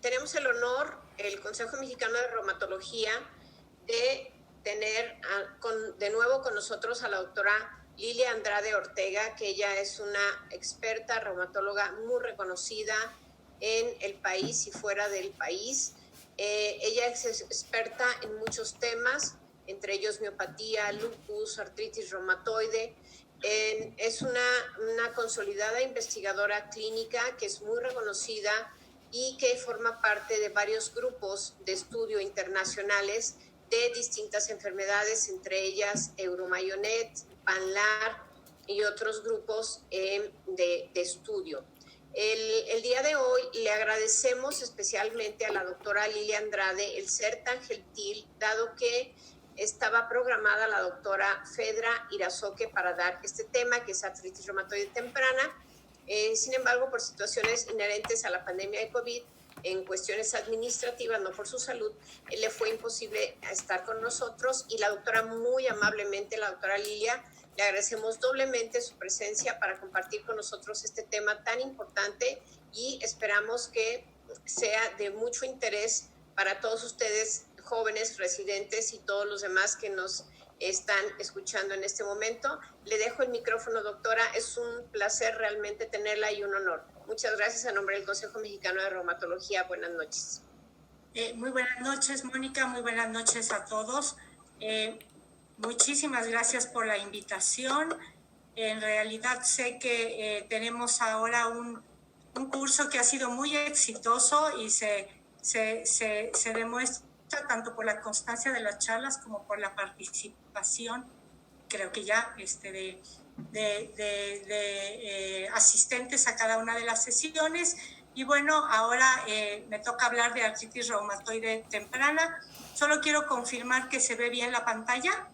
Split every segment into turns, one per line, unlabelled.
tenemos el honor, el Consejo Mexicano de Reumatología, de tener de nuevo con nosotros a la doctora Lilia Andrade Ortega, que ella es una experta reumatóloga muy reconocida en el país y fuera del país. Ella es experta en muchos temas, entre ellos miopatía, lupus, artritis reumatoide. Es una consolidada investigadora clínica que es muy reconocida y que forma parte de varios grupos de estudio internacionales de distintas enfermedades, entre ellas Euromayonet, PANLAR y otros grupos de estudio. El día de hoy le agradecemos especialmente a la doctora Lilia Andrade el ser tan gentil, dado que estaba programada la doctora Fedra Irazoque para dar este tema, que es artritis reumatoide temprana. Sin embargo, por situaciones inherentes a la pandemia de COVID, en cuestiones administrativas, no por su salud, le fue imposible estar con nosotros, y la doctora muy amablemente, la doctora Lilia, le agradecemos doblemente su presencia para compartir con nosotros este tema tan importante, y esperamos que sea de mucho interés para todos ustedes, jóvenes, residentes y todos los demás que nos están escuchando en este momento. Le dejo el micrófono, doctora. Es un placer realmente tenerla y un honor. Muchas gracias a nombre del Consejo Mexicano de Reumatología. Buenas noches.
Muy buenas noches, Mónica. Muy buenas noches a todos. Muchísimas gracias por la invitación. En realidad sé que tenemos ahora un curso que ha sido muy exitoso y se demuestra tanto por la constancia de las charlas como por la participación, creo que ya de asistentes a cada una de las sesiones. Y bueno, ahora me toca hablar de artritis reumatoide temprana. Solo quiero confirmar que se ve bien la pantalla.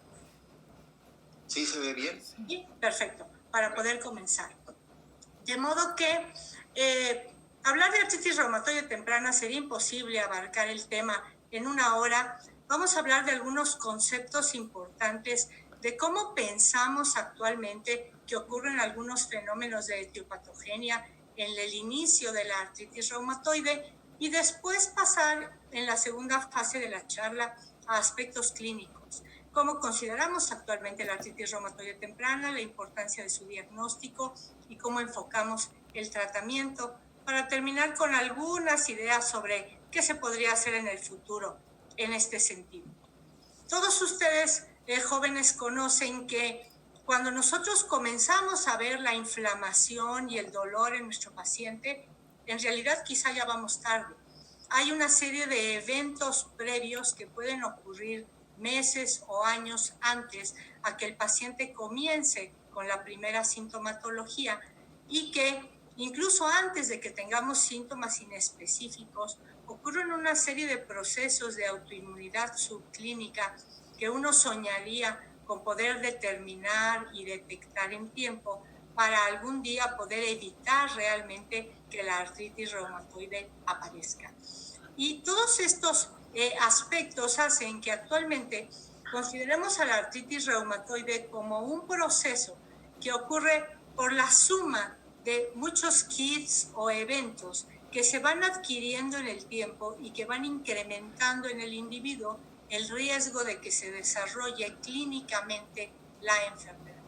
Sí, se ve bien.
Sí, perfecto, para poder comenzar. De modo que hablar de artritis reumatoide temprana sería imposible abarcar el tema en una hora. Vamos a hablar de algunos conceptos importantes de cómo pensamos actualmente que ocurren algunos fenómenos de etiopatogenia en el inicio de la artritis reumatoide, y después pasar en la segunda fase de la charla a aspectos clínicos. Cómo consideramos actualmente la artritis reumatoide temprana, la importancia de su diagnóstico y cómo enfocamos el tratamiento, para terminar con algunas ideas sobre qué se podría hacer en el futuro en este sentido. Todos ustedes, jóvenes, conocen que cuando nosotros comenzamos a ver la inflamación y el dolor en nuestro paciente, en realidad quizá ya vamos tarde. Hay una serie de eventos previos que pueden ocurrir meses o años antes a que el paciente comience con la primera sintomatología, y que incluso antes de que tengamos síntomas inespecíficos, ocurren una serie de procesos de autoinmunidad subclínica que uno soñaría con poder determinar y detectar en tiempo para algún día poder evitar realmente que la artritis reumatoide aparezca. Y todos estos aspectos hacen que actualmente consideremos a la artritis reumatoide como un proceso que ocurre por la suma de muchos kits o eventos que se van adquiriendo en el tiempo y que van incrementando en el individuo el riesgo de que se desarrolle clínicamente la enfermedad.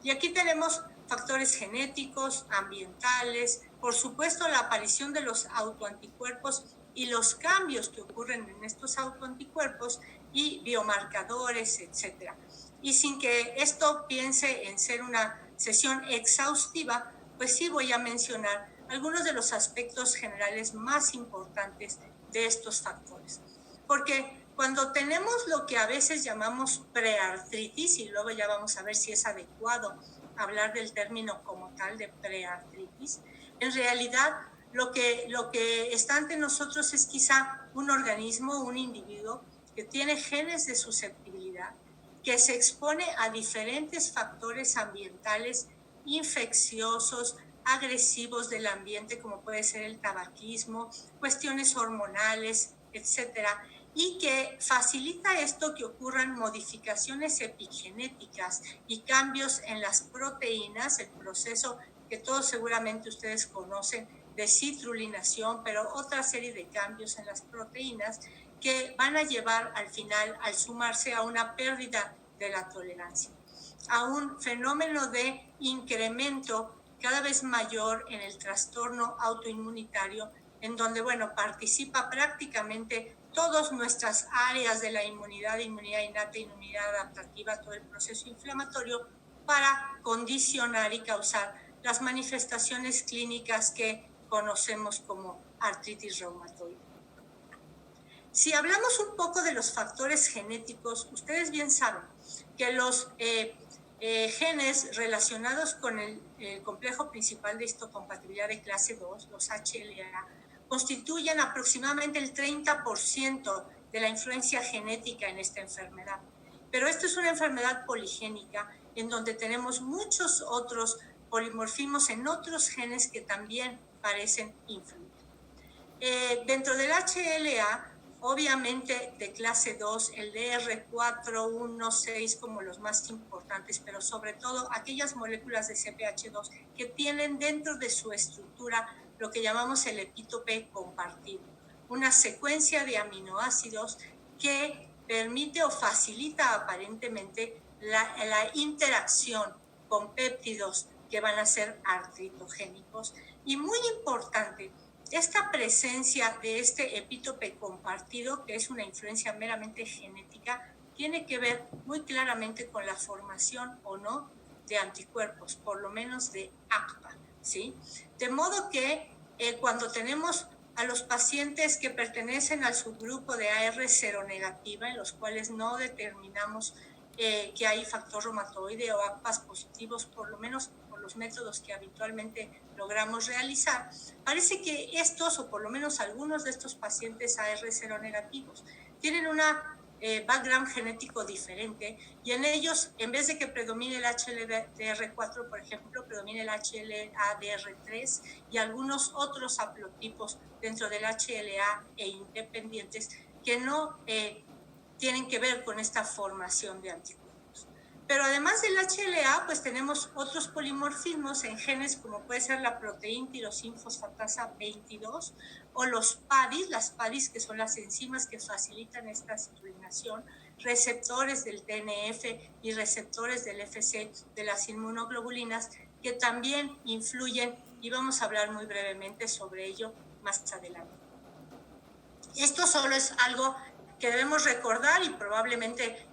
Y aquí tenemos factores genéticos, ambientales, por supuesto la aparición de los autoanticuerpos y los cambios que ocurren en estos autoanticuerpos y biomarcadores, etc. Y sin que esto piense en ser una sesión exhaustiva, pues sí voy a mencionar algunos de los aspectos generales más importantes de estos factores. Porque cuando tenemos lo que a veces llamamos preartritis, y luego ya vamos a ver si es adecuado hablar del término como tal de preartritis, en realidad lo que está ante nosotros es quizá un organismo, un individuo que tiene genes de susceptibilidad, que se expone a diferentes factores ambientales infecciosos, agresivos del ambiente, como puede ser el tabaquismo, cuestiones hormonales, etcétera, y que facilita esto que ocurran modificaciones epigenéticas y cambios en las proteínas, el proceso que todos seguramente ustedes conocen, de citrulinación, pero otra serie de cambios en las proteínas que van a llevar al final, al sumarse, a una pérdida de la tolerancia, a un fenómeno de incremento cada vez mayor en el trastorno autoinmunitario, en donde, bueno, participa prácticamente todas nuestras áreas de la inmunidad innata, inmunidad adaptativa, todo el proceso inflamatorio, para condicionar y causar las manifestaciones clínicas que conocemos como artritis reumatoide. Si hablamos un poco de los factores genéticos, ustedes bien saben que los genes relacionados con el complejo principal de histocompatibilidad de clase 2, los HLA, constituyen aproximadamente el 30% de la influencia genética en esta enfermedad. Pero esta es una enfermedad poligénica en donde tenemos muchos otros polimorfismos en otros genes que también parecen influir. Dentro del HLA, obviamente de clase 2, el DR4, 1, 6 como los más importantes, pero sobre todo aquellas moléculas de CPH2 que tienen dentro de su estructura lo que llamamos el epítope compartido, una secuencia de aminoácidos que permite o facilita aparentemente la interacción con péptidos que van a ser artritogénicos. Y muy importante, esta presencia de este epítope compartido, que es una influencia meramente genética, tiene que ver muy claramente con la formación o no de anticuerpos, por lo menos de ACPA, ¿sí? De modo que cuando tenemos a los pacientes que pertenecen al subgrupo de AR seronegativa, en los cuales no determinamos que hay factor reumatoide o ACPAs positivos, por lo menos por los métodos que habitualmente logramos realizar, parece que estos, o por lo menos algunos de estos pacientes AR seronegativos, tienen una background genético diferente, y en ellos, en vez de que predomine el HLA-DR4, por ejemplo, predomina el HLA-DR3 y algunos otros haplotipos dentro del HLA e independientes que no tienen que ver con esta formación de anticuerpos. Pero además del HLA, pues tenemos otros polimorfismos en genes como puede ser la proteína tirosin fosfatasa 22 o los PADIs, las PADIs que son las enzimas que facilitan esta citrulinación, receptores del TNF y receptores del FC de las inmunoglobulinas que también influyen, y vamos a hablar muy brevemente sobre ello más adelante. Esto solo es algo que debemos recordar y probablemente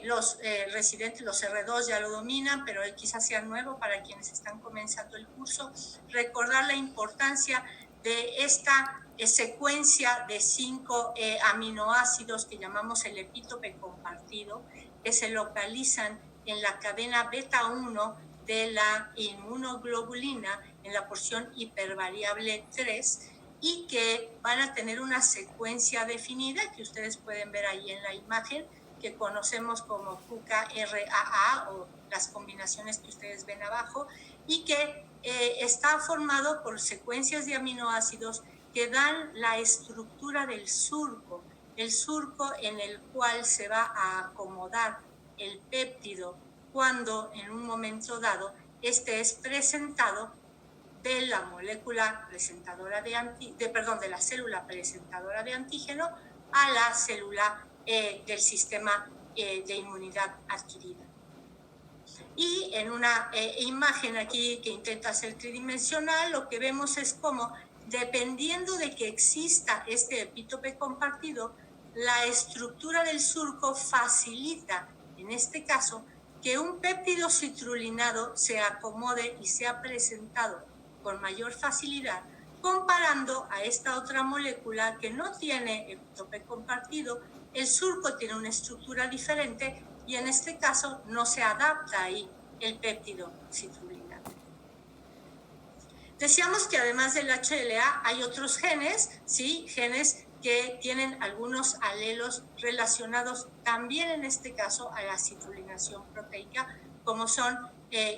los residentes, los R2 ya lo dominan, pero quizás sea nuevo para quienes están comenzando el curso, recordar la importancia de esta secuencia de 5 aminoácidos que llamamos el epítope compartido, que se localizan en la cadena beta 1 de la inmunoglobulina, en la porción hipervariable 3, y que van a tener una secuencia definida que ustedes pueden ver ahí en la imagen, que conocemos como QKRAA o las combinaciones que ustedes ven abajo, y que está formado por secuencias de aminoácidos que dan la estructura del surco, el surco en el cual se va a acomodar el péptido cuando en un momento dado este es presentado de la molécula presentadora de la célula presentadora de antígeno a la célula del sistema de inmunidad adquirida. Y en una imagen aquí que intenta ser tridimensional, lo que vemos es cómo, dependiendo de que exista este epítope compartido, la estructura del surco facilita, en este caso, que un péptido citrulinado se acomode y sea presentado con mayor facilidad, comparando a esta otra molécula que no tiene epítope compartido. El surco tiene una estructura diferente y en este caso no se adapta ahí el péptido citrulinado. Decíamos que además del HLA hay otros genes, ¿sí? Genes que tienen algunos alelos relacionados también en este caso a la citrulinación proteica, como son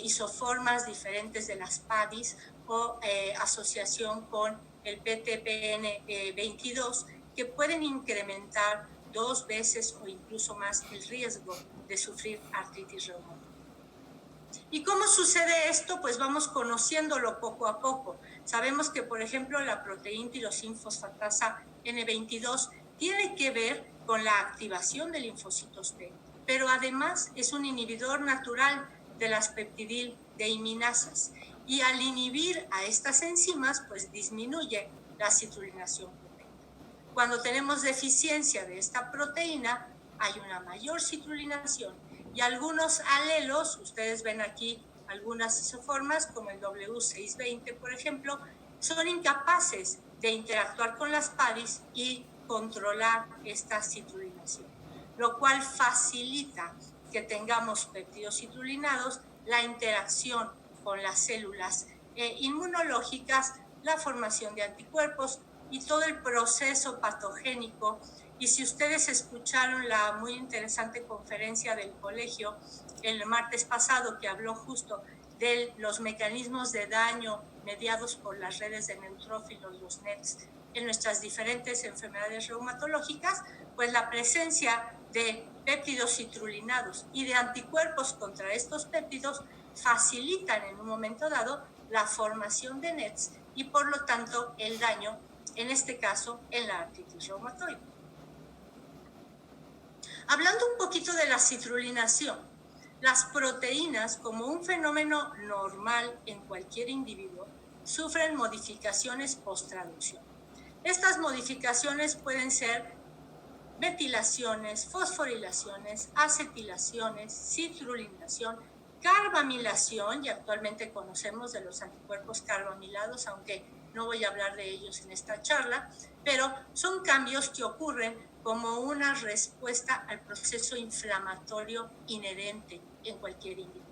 isoformas diferentes de las PADIs o asociación con el PTPN22, que pueden incrementar 2 veces o incluso más el riesgo de sufrir artritis reumatoide. ¿Y cómo sucede esto? Pues vamos conociéndolo poco a poco. Sabemos que, por ejemplo, la proteína tirosinfosfatasa N22 tiene que ver con la activación de linfocitos T, pero además es un inhibidor natural de las peptidildehiminasas. Y al inhibir a estas enzimas, pues disminuye la citrulinación proteica. Cuando tenemos deficiencia de esta proteína, hay una mayor citrulinación y algunos alelos, ustedes ven aquí algunas isoformas como el W620, por ejemplo, son incapaces de interactuar con las PADIs y controlar esta citrulinación, lo cual facilita que tengamos péptidos citrulinados, la interacción con las células inmunológicas, la formación de anticuerpos y todo el proceso patogénico. Y si ustedes escucharon la muy interesante conferencia del colegio el martes pasado, que habló justo de los mecanismos de daño mediados por las redes de neutrófilos, los NETs, en nuestras diferentes enfermedades reumatológicas, pues la presencia de péptidos citrulinados y de anticuerpos contra estos péptidos facilitan en un momento dado la formación de NETs y por lo tanto el daño, en este caso en la artritis reumatoide. Hablando un poquito de la citrulinación, las proteínas, como un fenómeno normal en cualquier individuo, sufren modificaciones post-traducción. Estas modificaciones pueden ser metilaciones, fosforilaciones, acetilaciones, citrulinación, carbamilación, y actualmente conocemos de los anticuerpos carbamilados, aunque no voy a hablar de ellos en esta charla, pero son cambios que ocurren como una respuesta al proceso inflamatorio inherente en cualquier individuo.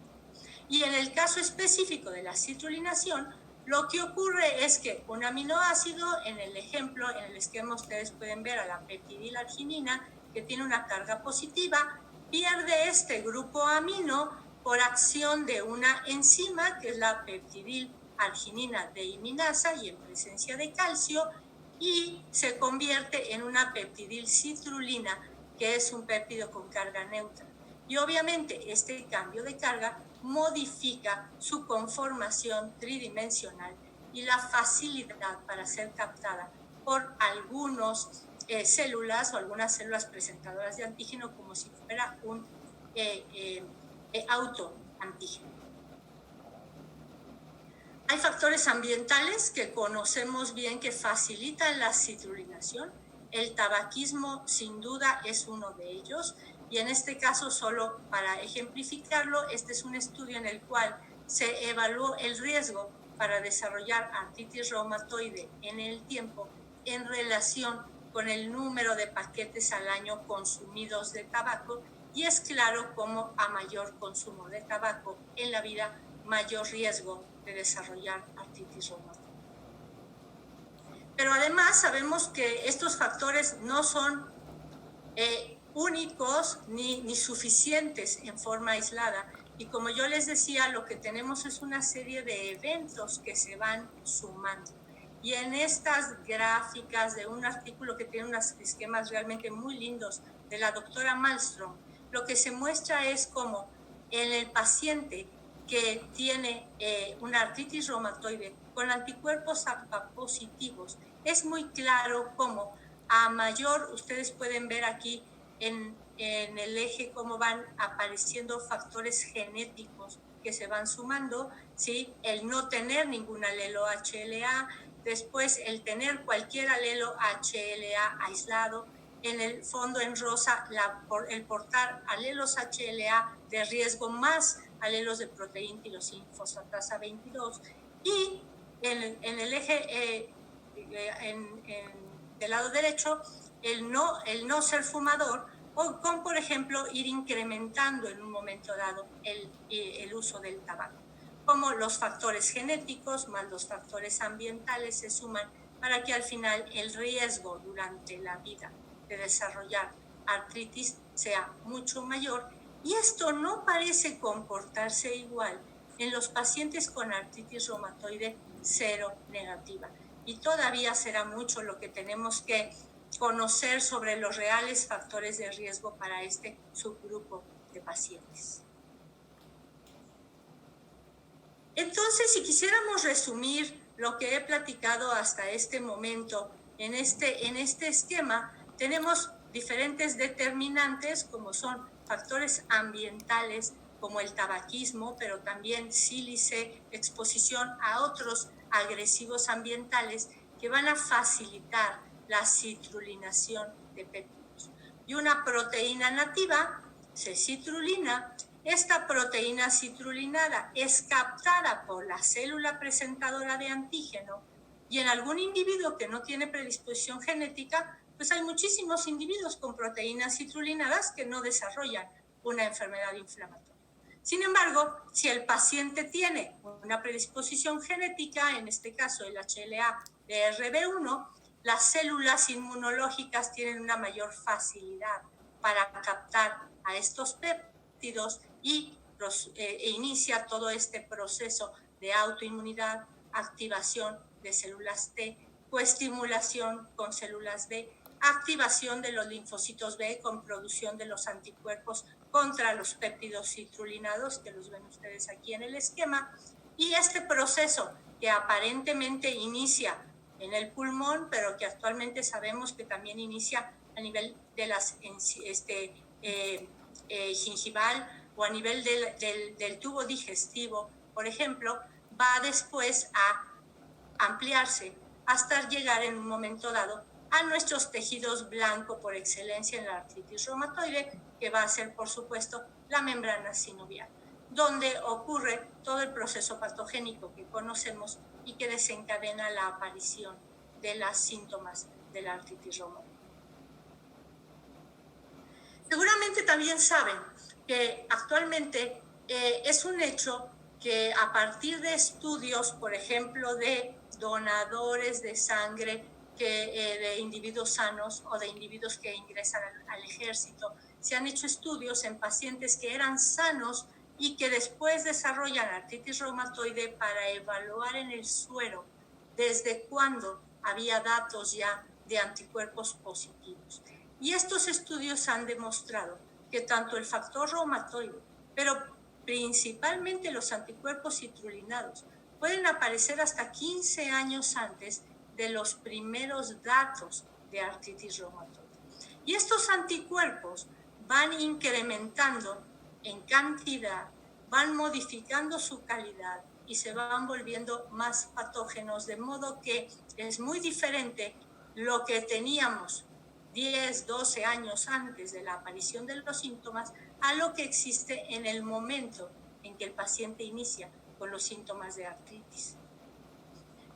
Y en el caso específico de la citrulinación, lo que ocurre es que un aminoácido, en el ejemplo, en el esquema ustedes pueden ver a la peptidilarginina, que tiene una carga positiva, pierde este grupo amino por acción de una enzima, que es la peptidilarginina dehiminasa, y en presencia de calcio, y se convierte en una peptidilcitrulina, que es un péptido con carga neutra. Y obviamente este cambio de carga modifica su conformación tridimensional y la facilidad para ser captada por algunas células o algunas células presentadoras de antígeno, como si fuera un autoantígeno. Hay factores ambientales que conocemos bien que facilitan la citrulinación. El tabaquismo sin duda es uno de ellos. Y en este caso, solo para ejemplificarlo, este es un estudio en el cual se evaluó el riesgo para desarrollar artritis reumatoide en el tiempo en relación con el número de paquetes al año consumidos de tabaco, y es claro cómo a mayor consumo de tabaco en la vida, mayor riesgo de desarrollar artritis reumatoide. Pero además sabemos que estos factores no son únicos ni suficientes en forma aislada. Y como yo les decía, lo que tenemos es una serie de eventos que se van sumando. Y en estas gráficas de un artículo que tiene unos esquemas realmente muy lindos de la doctora Malmström, lo que se muestra es cómo en el paciente que tiene una artritis reumatoide con anticuerpos APA positivos, es muy claro cómo a mayor, ustedes pueden ver aquí en el eje cómo van apareciendo factores genéticos que se van sumando, ¿sí? El no tener ningún alelo HLA, después el tener cualquier alelo HLA aislado, en el fondo en rosa el portar alelos HLA de riesgo más alelos de proteína tirosinfosfatasa 22, y en el eje del lado derecho el no ser fumador, o con, por ejemplo, ir incrementando en un momento dado el uso del tabaco. Como los factores genéticos más los factores ambientales se suman para que al final el riesgo durante la vida de desarrollar artritis sea mucho mayor, y esto no parece comportarse igual en los pacientes con artritis reumatoide cero negativa. Y todavía será mucho lo que tenemos que conocer sobre los reales factores de riesgo para este subgrupo de pacientes. Entonces, si quisiéramos resumir lo que he platicado hasta este momento en este esquema, tenemos diferentes determinantes como son factores ambientales como el tabaquismo, pero también sílice, exposición a otros agresivos ambientales que van a facilitar la citrulinación de péptidos. Y una proteína nativa, C-citrulina. Esta proteína citrulinada es captada por la célula presentadora de antígeno y en algún individuo que no tiene predisposición genética, pues hay muchísimos individuos con proteínas citrulinadas que no desarrollan una enfermedad inflamatoria. Sin embargo, si el paciente tiene una predisposición genética, en este caso el HLA-DRB1, las células inmunológicas tienen una mayor facilidad para captar a estos péptidos y inicia todo este proceso de autoinmunidad, activación de células T, coestimulación con células B, activación de los linfocitos B con producción de los anticuerpos contra los péptidos citrulinados, que los ven ustedes aquí en el esquema, y este proceso que aparentemente inicia en el pulmón, pero que actualmente sabemos que también inicia a nivel de las gingival o a nivel del tubo digestivo, por ejemplo, va después a ampliarse hasta llegar en un momento dado a nuestros tejidos blancos por excelencia en la artritis reumatoide, que va a ser, por supuesto, la membrana sinovial, donde ocurre todo el proceso patogénico que conocemos y que desencadena la aparición de los síntomas de la artritis reumatoide. Seguramente también saben que actualmente es un hecho que a partir de estudios, por ejemplo, de donadores de sangre, de individuos sanos o de individuos que ingresan al ejército, se han hecho estudios en pacientes que eran sanos y que después desarrollan artritis reumatoide para evaluar en el suero desde cuándo había datos ya de anticuerpos positivos. Y estos estudios han demostrado que tanto el factor reumatoide, pero principalmente los anticuerpos citrulinados, pueden aparecer hasta 15 años antes de los primeros datos de artritis reumatoide. Y estos anticuerpos van incrementando en cantidad, van modificando su calidad y se van volviendo más patógenos, de modo que es muy diferente lo que teníamos 10, 12 años antes de la aparición de los síntomas a lo que existe en el momento en que el paciente inicia con los síntomas de artritis.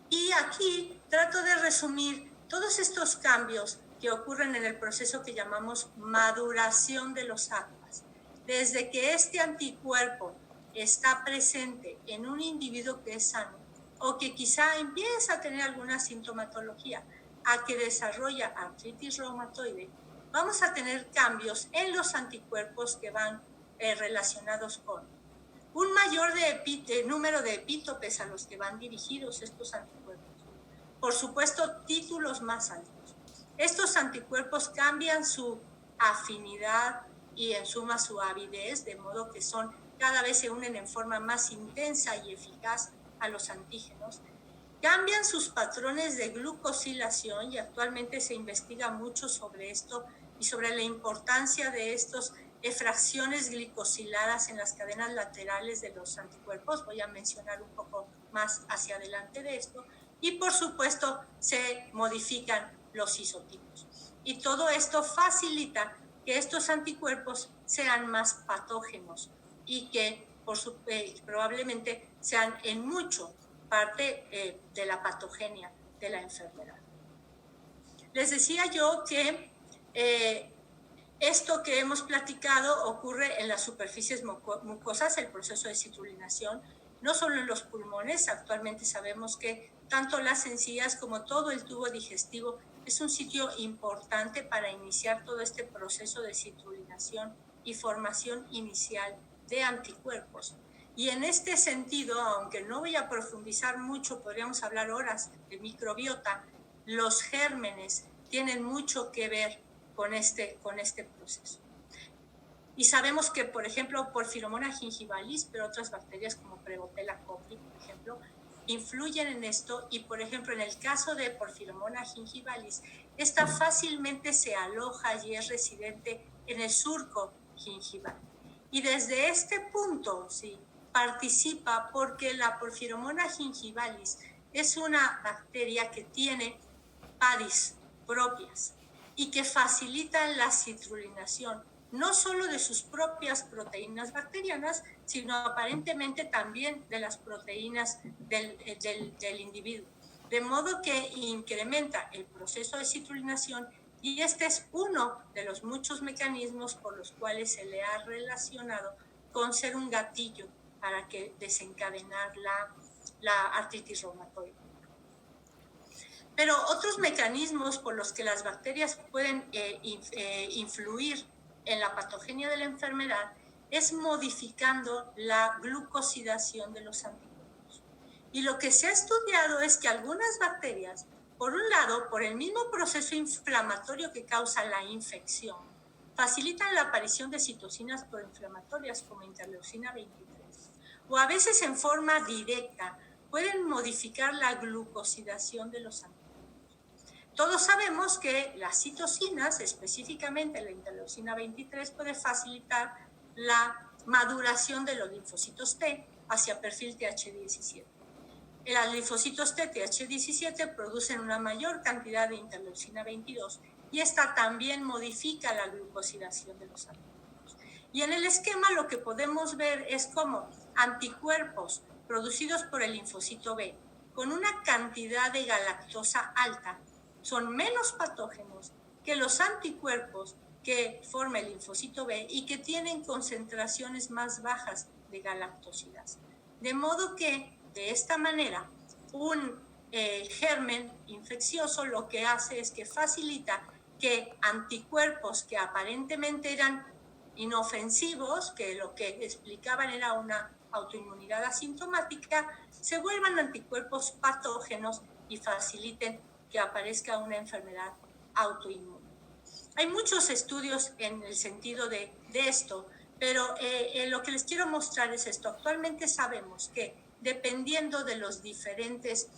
Y aquí trato de resumir todos estos cambios que ocurren en el proceso que llamamos maduración de los aquas. Desde que este anticuerpo está presente en un individuo que es sano o que quizá empieza a tener alguna sintomatología, a que desarrolla artritis reumatoide, vamos a tener cambios en los anticuerpos que van relacionados con un mayor número de epítopes a los que van dirigidos estos anticuerpos. Por supuesto, títulos más altos. Estos anticuerpos cambian su afinidad y en suma su avidez, de modo que cada vez se unen en forma más intensa y eficaz a los antígenos. Cambian sus patrones de glucosilación y actualmente se investiga mucho sobre esto y sobre la importancia de estas fracciones glicosiladas en las cadenas laterales de los anticuerpos. Voy a mencionar un poco más hacia adelante de esto. Y por supuesto se modifican los isotipos. Y todo esto facilita que estos anticuerpos sean más patógenos y que probablemente sean en mucho parte de la patogenia de la enfermedad. Les decía yo que esto que hemos platicado ocurre en las superficies mucosas, el proceso de citrulinación, no solo en los pulmones. Actualmente sabemos que tanto las encías como todo el tubo digestivo es un sitio importante para iniciar todo este proceso de citrulinación y formación inicial de anticuerpos. Y en este sentido, aunque no voy a profundizar mucho, podríamos hablar horas de microbiota, los gérmenes tienen mucho que ver con este proceso. Y sabemos que, por ejemplo, Porphyromonas gingivalis, pero otras bacterias como Prevotella cocci, por ejemplo, influyen en esto. Y, por ejemplo, en el caso de Porphyromonas gingivalis, esta fácilmente se aloja y es residente en el surco gingival. Y desde este punto, sí, participa porque la Porphyromonas gingivalis es una bacteria que tiene PADIs propias y que facilitan la citrulinación, no solo de sus propias proteínas bacterianas, sino aparentemente también de las proteínas del individuo. De modo que incrementa el proceso de citrulinación y este es uno de los muchos mecanismos por los cuales se le ha relacionado con ser un gatillo para que desencadenar la artritis reumatoide. Pero otros mecanismos por los que las bacterias pueden influir en la patogenia de la enfermedad es modificando la glucosidación de los anticuerpos. Y lo que se ha estudiado es que algunas bacterias, por un lado, por el mismo proceso inflamatorio que causa la infección, facilitan la aparición de citocinas proinflamatorias como interleucina 23, o a veces en forma directa pueden modificar la glucosidación de los anticuerpos. Todos sabemos que las citocinas, específicamente la interleucina 23, puede facilitar la maduración de los linfocitos T hacia perfil Th17. Los linfocitos T Th17 producen una mayor cantidad de interleucina 22 y esta también modifica la glucosidación de los anticuerpos. Y en el esquema lo que podemos ver es cómo anticuerpos producidos por el linfocito B con una cantidad de galactosa alta son menos patógenos que los anticuerpos que forma el linfocito B y que tienen concentraciones más bajas de galactosidasa. De modo que, de esta manera, un germen infeccioso lo que hace es que facilita que anticuerpos que aparentemente eran inofensivos, que lo que explicaban era una autoinmunidad asintomática, se vuelvan anticuerpos patógenos y faciliten que aparezca una enfermedad autoinmune. Hay muchos estudios en el sentido de esto, pero lo que les quiero mostrar es esto. Actualmente sabemos que dependiendo de los diferentes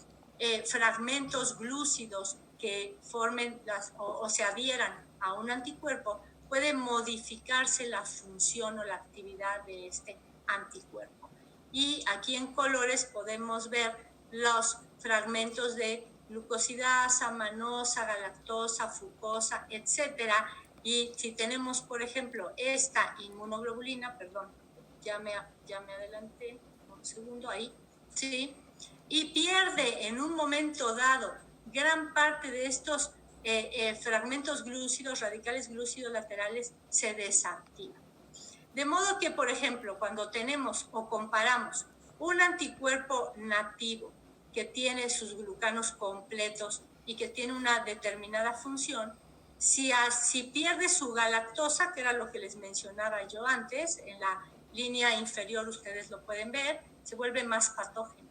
fragmentos glúcidos que formen o se adhieran a un anticuerpo, puede modificarse la función o la actividad de este anticuerpo. Y aquí en colores podemos ver los fragmentos de glucosidasa, manosa, galactosa, fructosa, etcétera. Y si tenemos, por ejemplo, esta inmunoglobulina, perdón, ya me adelanté, un segundo ahí, ¿sí? Y pierde en un momento dado gran parte de estos fragmentos glúcidos, radicales glúcidos laterales, se desactivan. De modo que, por ejemplo, cuando tenemos o comparamos un anticuerpo nativo que tiene sus glucanos completos y que tiene una determinada función, si pierde su galactosa, que era lo que les mencionaba yo antes, en la línea inferior ustedes lo pueden ver, se vuelve más patógeno.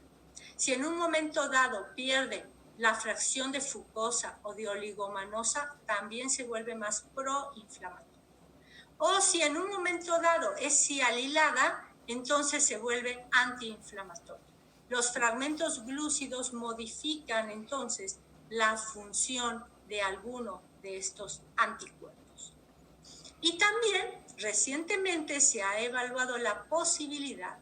Si en un momento dado pierde la fracción de fructosa o de oligomanosa, también se vuelve más proinflamatorio. O si en un momento dado es sialilada, entonces se vuelve antiinflamatorio. Los fragmentos glúcidos modifican entonces la función de alguno de estos anticuerpos. Y también recientemente se ha evaluado la posibilidad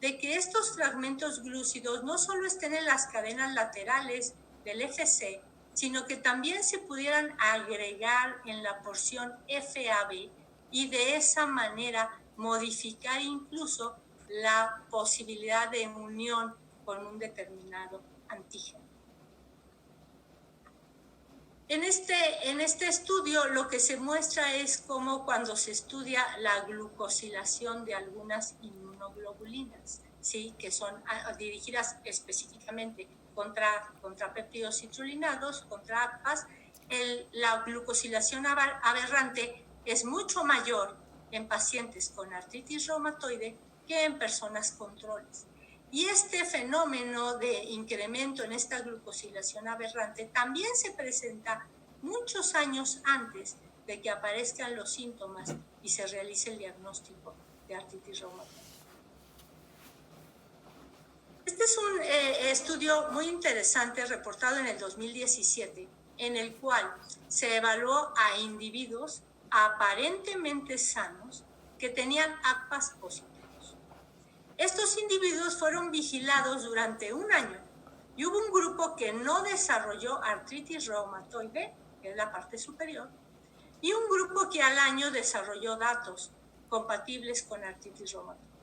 de que estos fragmentos glúcidos no solo estén en las cadenas laterales del FC, sino que también se pudieran agregar en la porción FAB y de esa manera modificar incluso la posibilidad de unión con un determinado antígeno. En este estudio lo que se muestra es cómo cuando se estudia la glucosilación de algunas inmunoglobulinas, ¿sí? Que son dirigidas específicamente contra péptidos citrulinados, contra ACPAs, la glucosilación aberrante es mucho mayor en pacientes con artritis reumatoide que en personas controles. Y este fenómeno de incremento en esta glucosilación aberrante también se presenta muchos años antes de que aparezcan los síntomas y se realice el diagnóstico de artritis reumatoide. Este es un estudio muy interesante reportado en el 2017, en el cual se evaluó a individuos aparentemente sanos que tenían ACPAs positivos. Estos individuos fueron vigilados durante un año y hubo un grupo que no desarrolló artritis reumatoide, que es la parte superior, y un grupo que al año desarrolló datos compatibles con artritis reumatoide.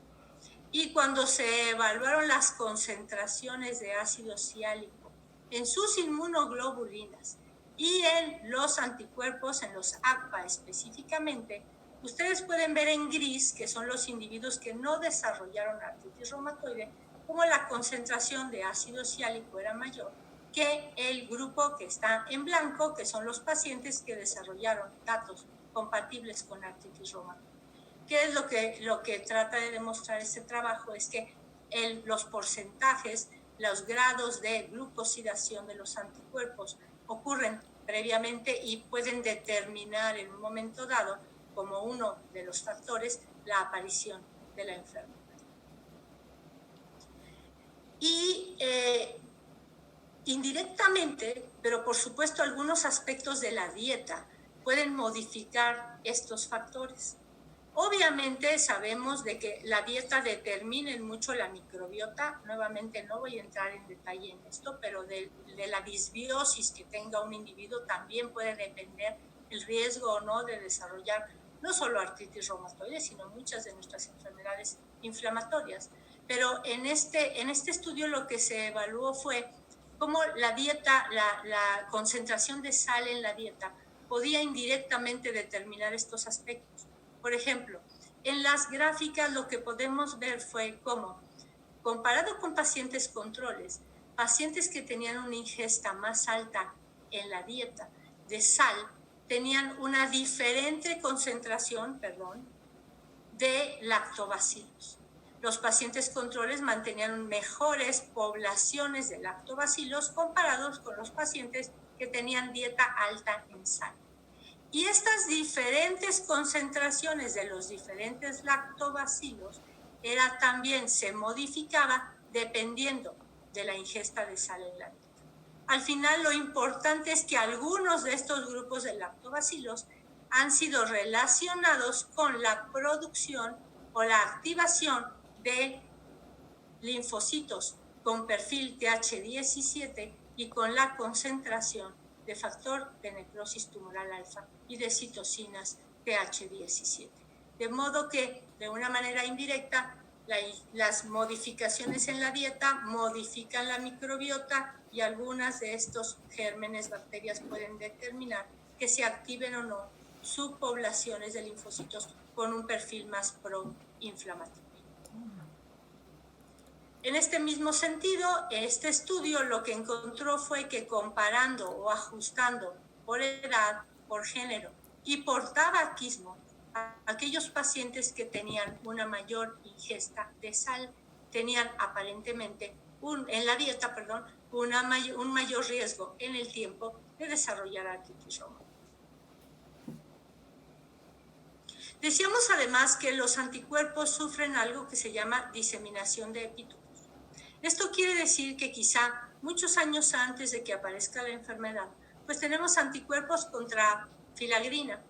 Y cuando se evaluaron las concentraciones de ácido ciálico en sus inmunoglobulinas y en los anticuerpos, en los ACPA específicamente, ustedes pueden ver en gris, que son los individuos que no desarrollaron artritis reumatoide, como la concentración de ácido ciálico era mayor que el grupo que está en blanco, que son los pacientes que desarrollaron datos compatibles con artritis reumatoide. ¿Qué es lo que trata de demostrar este trabajo? Es que los porcentajes, los grados de glucosidación de los anticuerpos ocurren previamente y pueden determinar en un momento dado, como uno de los factores, la aparición de la enfermedad. Y indirectamente, pero por supuesto algunos aspectos de la dieta pueden modificar estos factores. Obviamente sabemos de que la dieta determina mucho la microbiota. Nuevamente no voy a entrar en detalle en esto, pero de la disbiosis que tenga un individuo también puede depender el riesgo o no de desarrollar no solo artritis reumatoide, sino muchas de nuestras enfermedades inflamatorias. Pero en este estudio lo que se evaluó fue cómo la dieta, la concentración de sal en la dieta podía indirectamente determinar estos aspectos. Por ejemplo, en las gráficas lo que podemos ver fue cómo, comparado con pacientes controles, pacientes que tenían una ingesta más alta en la dieta de sal, tenían una diferente concentración, de lactobacilos. Los pacientes controles mantenían mejores poblaciones de lactobacilos comparados con los pacientes que tenían dieta alta en sal. Y estas diferentes concentraciones de los diferentes lactobacilos también se modificaba dependiendo de la ingesta de sal en la dieta. Al final, lo importante es que algunos de estos grupos de lactobacilos han sido relacionados con la producción o la activación de linfocitos con perfil TH17 y con la concentración de factor de necrosis tumoral alfa y de citocinas TH17. De modo que, de una manera indirecta, las modificaciones en la dieta modifican la microbiota y algunas de estos gérmenes, bacterias, pueden determinar que se activen o no subpoblaciones de linfocitos con un perfil más proinflamatorio. En este mismo sentido, este estudio lo que encontró fue que comparando o ajustando por edad, por género y por tabaquismo, aquellos pacientes que tenían una mayor ingesta de sal tenían aparentemente en la dieta, un mayor riesgo en el tiempo de desarrollar artritis reumatoide. Decíamos además que los anticuerpos sufren algo que se llama diseminación de epitopos. Esto quiere decir que quizá muchos años antes de que aparezca la enfermedad, pues tenemos anticuerpos contra filagrina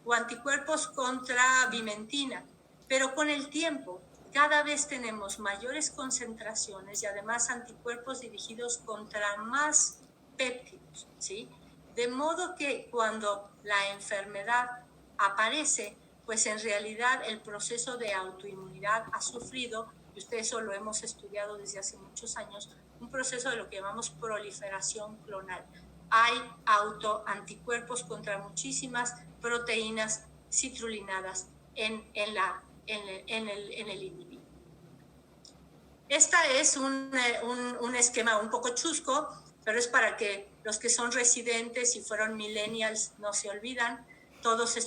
o anticuerpos contra vimentina, pero con el tiempo cada vez tenemos mayores concentraciones y además anticuerpos dirigidos contra más péptidos, ¿sí? De modo que cuando la enfermedad aparece, pues en realidad el proceso de autoinmunidad ha sufrido, y ustedes eso lo hemos estudiado desde hace muchos años, un proceso de lo que llamamos proliferación clonal. Hay autoanticuerpos contra muchísimas proteínas citrulinadas en el individuo. Esta es un esquema un poco chusco, pero es para que los que son residentes y fueron millennials no se olvidan. Todos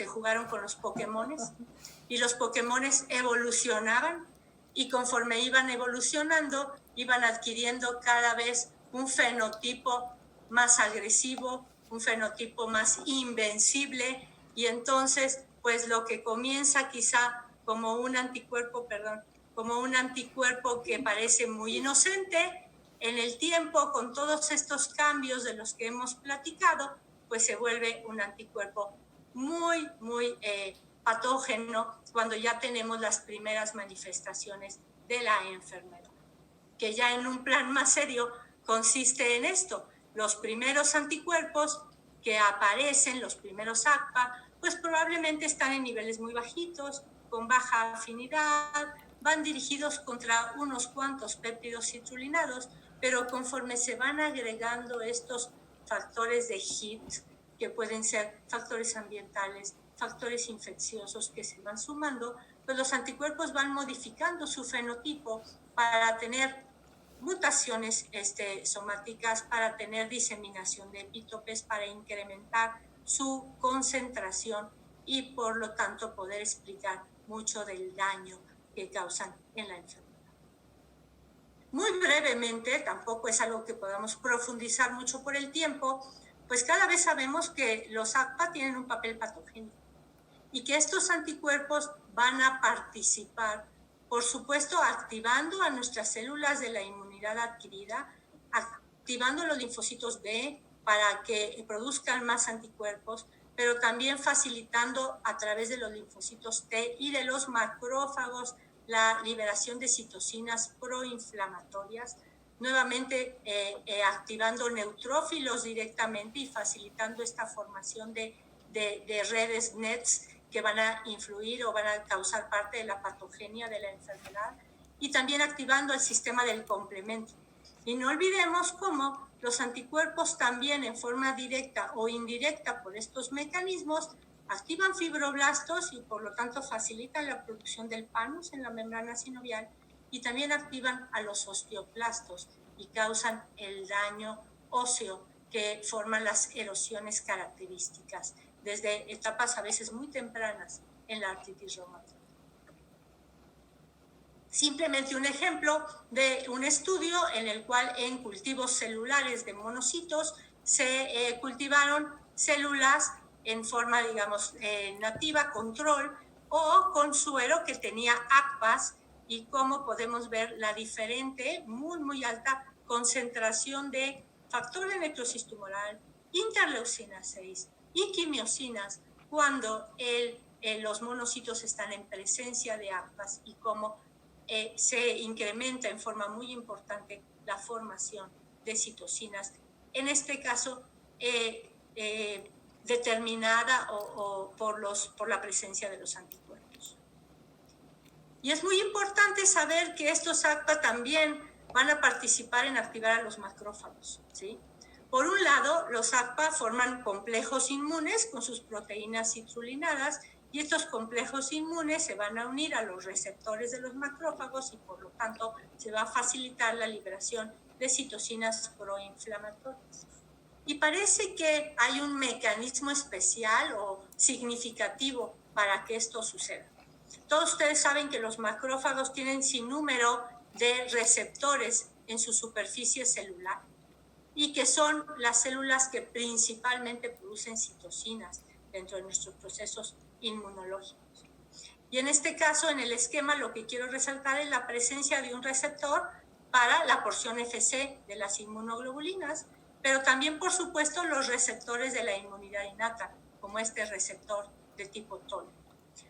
jugaron con los Pokémones y los Pokémones evolucionaban y conforme iban evolucionando, iban adquiriendo cada vez un fenotipo más agresivo, un fenotipo más invencible y entonces pues lo que comienza quizá como un anticuerpo, que parece muy inocente, en el tiempo, con todos estos cambios de los que hemos platicado, pues se vuelve un anticuerpo muy, muy patógeno cuando ya tenemos las primeras manifestaciones de la enfermedad, que ya en un plan más serio consiste en esto. Los primeros anticuerpos que aparecen, los primeros ACPA, pues probablemente están en niveles muy bajitos, con baja afinidad, van dirigidos contra unos cuantos péptidos citrulinados, pero conforme se van agregando estos factores de HIT, que pueden ser factores ambientales, factores infecciosos que se van sumando, pues los anticuerpos van modificando su fenotipo para tener mutaciones somáticas, para tener diseminación de epítopes, para incrementar su concentración y por lo tanto poder explicar mucho del daño que causan en la enfermedad. Muy brevemente, tampoco es algo que podamos profundizar mucho por el tiempo, pues cada vez sabemos que los ACPA tienen un papel patógeno y que estos anticuerpos van a participar, por supuesto, activando a nuestras células de la inmunidad adquirida, activando los linfocitos B para que produzcan más anticuerpos, pero también facilitando a través de los linfocitos T y de los macrófagos la liberación de citocinas proinflamatorias, nuevamente activando neutrófilos directamente y facilitando esta formación de redes NETs que van a influir o van a causar parte de la patogenia de la enfermedad, y también activando el sistema del complemento. Y no olvidemos cómo los anticuerpos también en forma directa o indirecta por estos mecanismos activan fibroblastos y por lo tanto facilitan la producción del panus en la membrana sinovial, y también activan a los osteoclastos y causan el daño óseo que forman las erosiones características desde etapas a veces muy tempranas en la artritis reumatoide. Simplemente un ejemplo de un estudio en el cual en cultivos celulares de monocitos se cultivaron células en forma, digamos, nativa, control, o con suero que tenía ACPAs, y cómo podemos ver la diferente, muy, muy alta concentración de factor de necrosis tumoral, interleucina 6 y quimiosinas cuando los monocitos están en presencia de ACPAs, y cómo se incrementa en forma muy importante la formación de citocinas, en este caso determinada por la presencia de los anticuerpos. Y es muy importante saber que estos ACPA también van a participar en activar a los macrófagos, ¿sí? Por un lado, los ACPA forman complejos inmunes con sus proteínas citrulinadas, y estos complejos inmunes se van a unir a los receptores de los macrófagos y por lo tanto se va a facilitar la liberación de citocinas proinflamatorias. Y parece que hay un mecanismo especial o significativo para que esto suceda. Todos ustedes saben que los macrófagos tienen sinnúmero de receptores en su superficie celular y que son las células que principalmente producen citocinas dentro de nuestros procesos inmunológicos. Y en este caso, en el esquema, lo que quiero resaltar es la presencia de un receptor para la porción FC de las inmunoglobulinas, pero también, por supuesto, los receptores de la inmunidad innata, como este receptor de tipo TOL.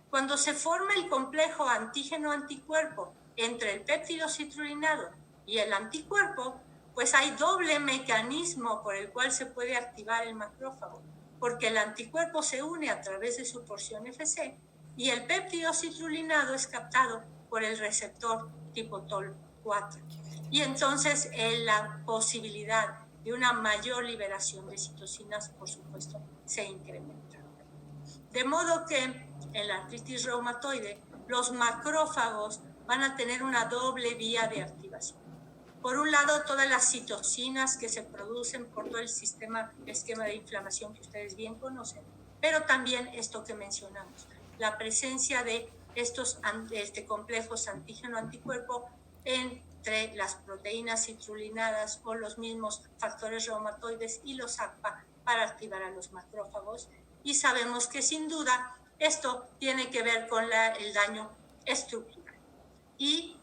Cuando se forma el complejo antígeno-anticuerpo entre el péptido citrulinado y el anticuerpo, pues hay doble mecanismo por el cual se puede activar el macrófago, porque el anticuerpo se une a través de su porción FC y el péptido citrulinado es captado por el receptor tipo TOL4. Y entonces la posibilidad de una mayor liberación de citocinas, por supuesto, se incrementa. De modo que en la artritis reumatoide los macrófagos van a tener una doble vía de activación. Por un lado, todas las citocinas que se producen por todo el esquema de inflamación que ustedes bien conocen, pero también esto que mencionamos, la presencia de estos complejos antígeno-anticuerpo entre las proteínas citrulinadas o los mismos factores reumatoides y los ACPA para activar a los macrófagos, y sabemos que sin duda esto tiene que ver con el daño estructural. Y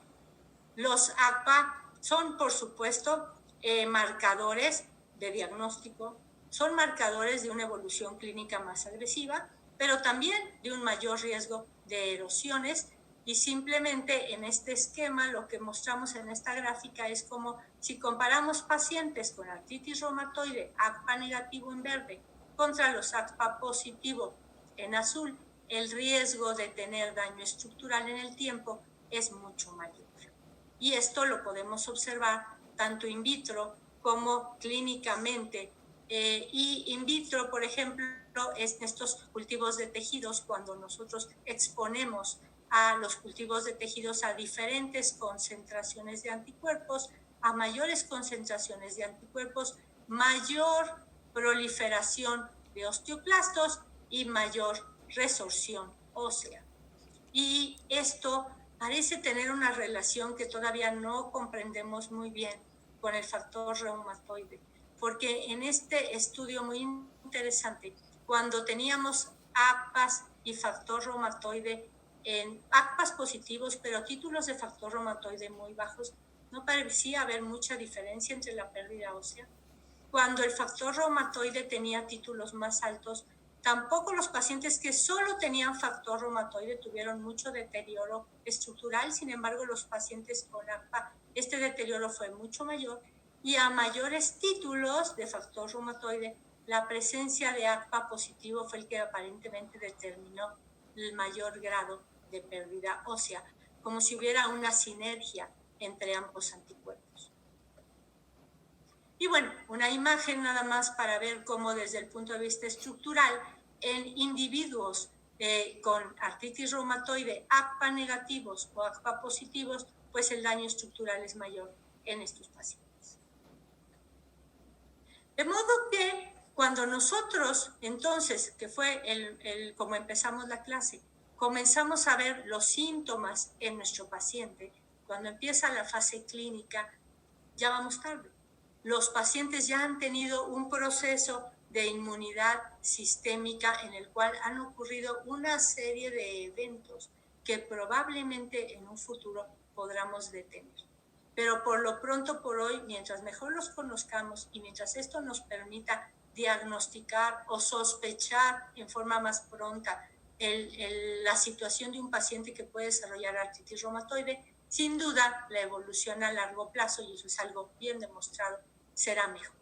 los ACPA son, por supuesto, marcadores de diagnóstico, son marcadores de una evolución clínica más agresiva, pero también de un mayor riesgo de erosiones. Y simplemente en este esquema lo que mostramos en esta gráfica es como si comparamos pacientes con artritis reumatoide ACPA negativo en verde contra los ACPA positivo en azul, el riesgo de tener daño estructural en el tiempo es mucho mayor. Y esto lo podemos observar tanto in vitro como clínicamente. Y in vitro, por ejemplo, es estos cultivos de tejidos, cuando nosotros exponemos a los cultivos de tejidos a diferentes concentraciones de anticuerpos, a mayores concentraciones de anticuerpos, mayor proliferación de osteoclastos y mayor resorción ósea. Y esto parece tener una relación que todavía no comprendemos muy bien con el factor reumatoide, porque en este estudio muy interesante, cuando teníamos ACPAs y factor reumatoide en ACPAs positivos, pero títulos de factor reumatoide muy bajos, no parecía haber mucha diferencia entre la pérdida ósea. Cuando el factor reumatoide tenía títulos más altos, tampoco los pacientes que solo tenían factor reumatoide tuvieron mucho deterioro estructural. Sin embargo, los pacientes con ACPA, este deterioro fue mucho mayor, y a mayores títulos de factor reumatoide, la presencia de ACPA positivo fue el que aparentemente determinó el mayor grado de pérdida ósea, como si hubiera una sinergia entre ambos anticuerpos. Y bueno, una imagen nada más para ver cómo desde el punto de vista estructural, en individuos con artritis reumatoide ACPA negativos o ACPA positivos, pues el daño estructural es mayor en estos pacientes. De modo que cuando nosotros, entonces, que fue como empezamos la clase, comenzamos a ver los síntomas en nuestro paciente, cuando empieza la fase clínica, ya vamos tarde. Los pacientes ya han tenido un proceso de inmunidad sistémica en el cual han ocurrido una serie de eventos que probablemente en un futuro podamos detener. Pero por lo pronto, por hoy, mientras mejor los conozcamos y mientras esto nos permita diagnosticar o sospechar en forma más pronta la situación de un paciente que puede desarrollar artritis reumatoide, sin duda la evolución a largo plazo, y eso es algo bien demostrado, será mejor.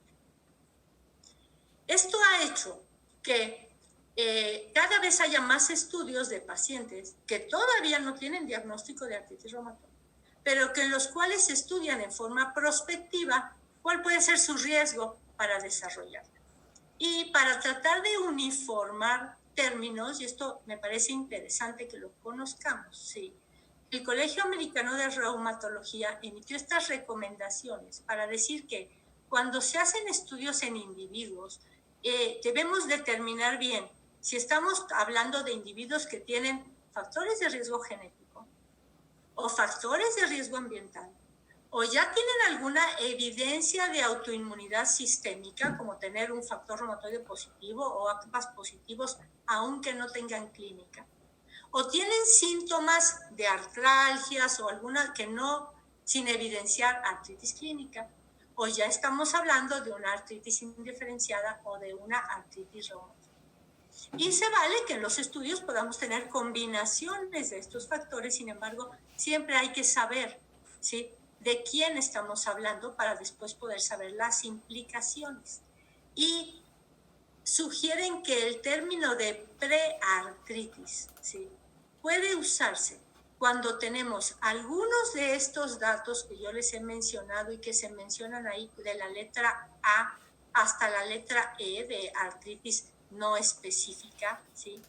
Esto ha hecho que cada vez haya más estudios de pacientes que todavía no tienen diagnóstico de artritis reumatoide, pero que en los cuales se estudian en forma prospectiva cuál puede ser su riesgo para desarrollarla. Y para tratar de uniformar términos, y esto me parece interesante que lo conozcamos, ¿sí? El Colegio Americano de Reumatología emitió estas recomendaciones para decir que cuando se hacen estudios en individuos, debemos determinar bien si estamos hablando de individuos que tienen factores de riesgo genético o factores de riesgo ambiental, o ya tienen alguna evidencia de autoinmunidad sistémica, como tener un factor reumatoide positivo o ACPAs positivos, aunque no tengan clínica, o tienen síntomas de artralgias o alguna que no, sin evidenciar artritis clínica, o ya estamos hablando de una artritis indiferenciada o de una artritis reumatoide. Y se vale que en los estudios podamos tener combinaciones de estos factores, sin embargo, siempre hay que saber, ¿sí?, de quién estamos hablando para después poder saber las implicaciones. Y sugieren que el término de preartritis, ¿sí?, puede usarse cuando tenemos algunos de estos datos que yo les he mencionado y que se mencionan ahí, de la letra A hasta la letra E de artritis no específica, ¿sí?,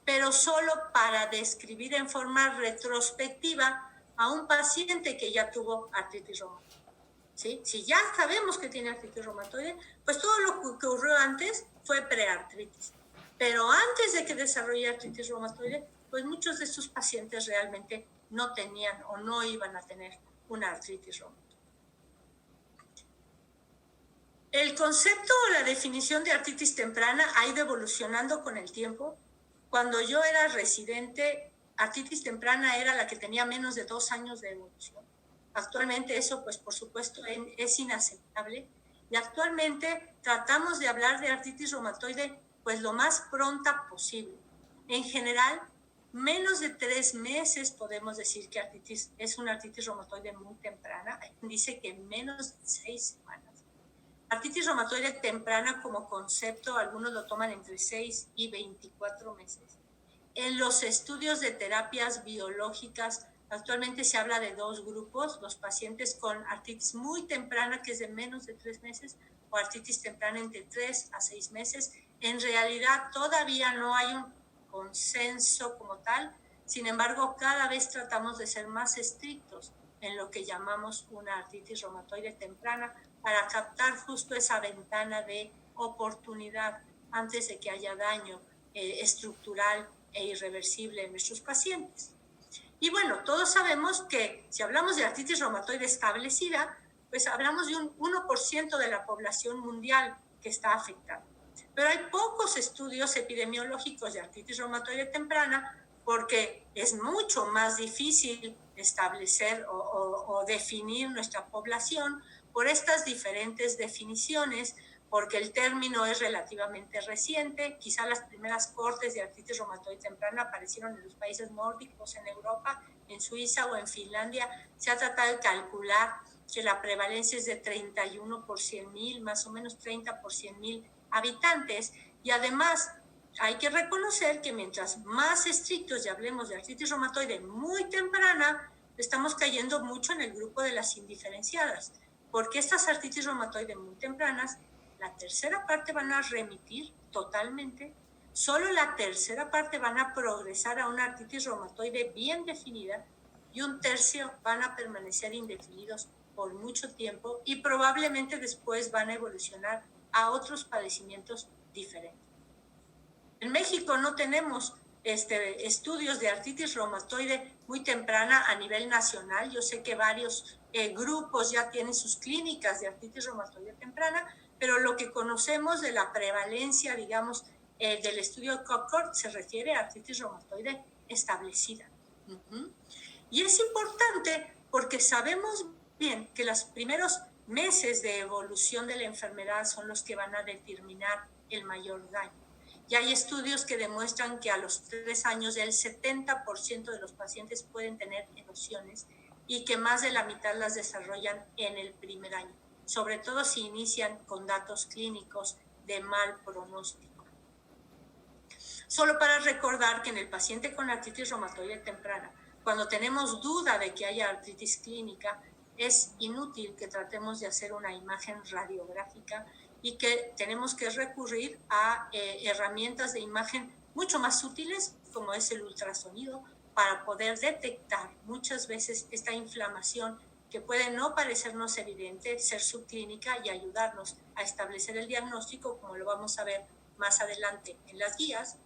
pero solo para describir en forma retrospectiva a un paciente que ya tuvo artritis reumatoide, ¿sí? Si ya sabemos que tiene artritis reumatoide, pues todo lo que ocurrió antes fue preartritis. Pero antes de que desarrolle artritis reumatoide, pues muchos de estos pacientes realmente no tenían o no iban a tener una artritis reumatoide. El concepto o la definición de artritis temprana ha ido evolucionando con el tiempo. Cuando yo era residente, artritis temprana era la que tenía menos de 2 años de evolución. Actualmente eso, pues por supuesto, es inaceptable. Y actualmente tratamos de hablar de artritis reumatoide pues lo más pronta posible. En general, menos de 3 meses podemos decir que es una artritis reumatoide muy temprana. Dice que menos de 6 semanas. Artritis reumatoide temprana como concepto, algunos lo toman entre 6 y 24 meses. En los estudios de terapias biológicas, actualmente se habla de 2 grupos, los pacientes con artritis muy temprana, que es de menos de 3 meses, o artritis temprana entre 3 a 6 meses. En realidad todavía no hay un consenso como tal, sin embargo, cada vez tratamos de ser más estrictos en lo que llamamos una artritis reumatoide temprana para captar justo esa ventana de oportunidad antes de que haya daño estructural e irreversible en nuestros pacientes. Y bueno, todos sabemos que si hablamos de artritis reumatoide establecida, pues hablamos de un 1% de la población mundial que está afectada. Pero hay pocos estudios epidemiológicos de artritis reumatoide temprana porque es mucho más difícil establecer o definir nuestra población por estas diferentes definiciones, porque el término es relativamente reciente. Quizá las primeras cortes de artritis reumatoide temprana aparecieron en los países nórdicos, en Europa, en Suiza o en Finlandia. Se ha tratado de calcular que la prevalencia es de 31 por 100,000, más o menos 30 por 100,000 habitantes. Y además hay que reconocer que mientras más estrictos y hablemos de artritis reumatoide muy temprana, estamos cayendo mucho en el grupo de las indiferenciadas, porque estas artritis reumatoide muy tempranas, la tercera parte van a remitir totalmente, solo la tercera parte van a progresar a una artritis reumatoide bien definida y 1/3 van a permanecer indefinidos por mucho tiempo y probablemente después van a evolucionar a otros padecimientos diferentes. En México no tenemos estudios de artritis reumatoide muy temprana a nivel nacional. Yo sé que varios grupos ya tienen sus clínicas de artritis reumatoide temprana, pero lo que conocemos de la prevalencia, digamos, del estudio de Cockort se refiere a artritis reumatoide establecida. Y es importante porque sabemos bien que los primeros meses de evolución de la enfermedad son los que van a determinar el mayor daño. Y hay estudios que demuestran que a los 3 años el 70% de los pacientes pueden tener erosiones y que más de la mitad las desarrollan en el primer año, sobre todo si inician con datos clínicos de mal pronóstico. Solo para recordar que en el paciente con artritis reumatoide temprana, cuando tenemos duda de que haya artritis clínica, es inútil que tratemos de hacer una imagen radiográfica y que tenemos que recurrir a herramientas de imagen mucho más útiles, como es el ultrasonido, para poder detectar muchas veces esta inflamación que puede no parecernos evidente, ser subclínica y ayudarnos a establecer el diagnóstico, como lo vamos a ver más adelante en las guías.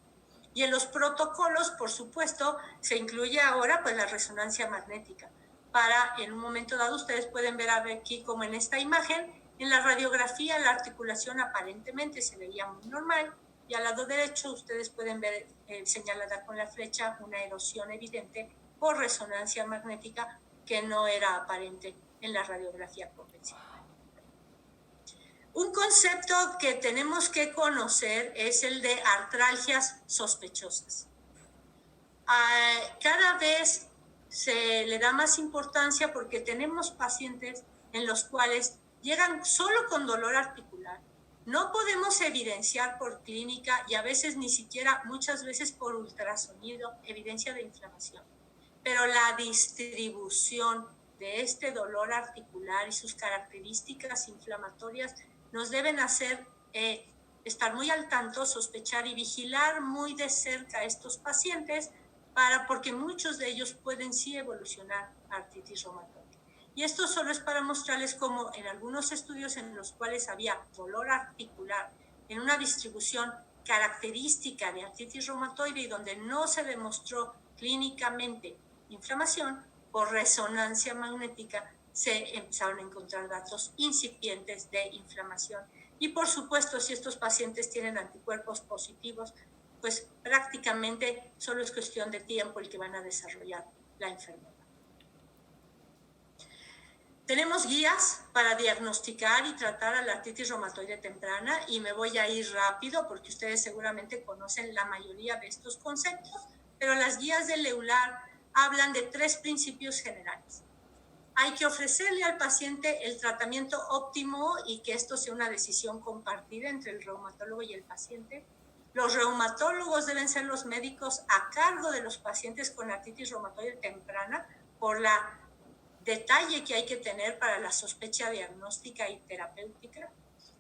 Y en los protocolos, por supuesto, se incluye ahora pues la resonancia magnética. Para, en un momento dado, ustedes pueden ver aquí como en esta imagen, en la radiografía la articulación aparentemente se veía muy normal y al lado derecho ustedes pueden ver señalada con la flecha una erosión evidente por resonancia magnética que no era aparente en la radiografía convencional. Un concepto que tenemos que conocer es el de artralgias sospechosas. Cada vez se le da más importancia porque tenemos pacientes en los cuales llegan solo con dolor articular. No podemos evidenciar por clínica y a veces ni siquiera, muchas veces por ultrasonido, evidencia de inflamación. Pero la distribución de este dolor articular y sus características inflamatorias nos deben hacer estar muy al tanto, sospechar y vigilar muy de cerca a estos pacientes porque muchos de ellos pueden sí evolucionar a artritis reumatoide. Y esto solo es para mostrarles cómo en algunos estudios en los cuales había dolor articular en una distribución característica de artritis reumatoide y donde no se demostró clínicamente inflamación, por resonancia magnética se empezaron a encontrar datos incipientes de inflamación Y por supuesto, si estos pacientes tienen anticuerpos positivos, pues prácticamente solo es cuestión de tiempo el que van a desarrollar la enfermedad. Tenemos guías para diagnosticar y tratar a la artritis reumatoide temprana y me voy a ir rápido porque ustedes seguramente conocen la mayoría de estos conceptos, pero las guías del EULAR hablan de 3 principios generales. Hay que ofrecerle al paciente el tratamiento óptimo y que esto sea una decisión compartida entre el reumatólogo y el paciente. Los reumatólogos deben ser los médicos a cargo de los pacientes con artritis reumatoide temprana por la detalle que hay que tener para la sospecha diagnóstica y terapéutica.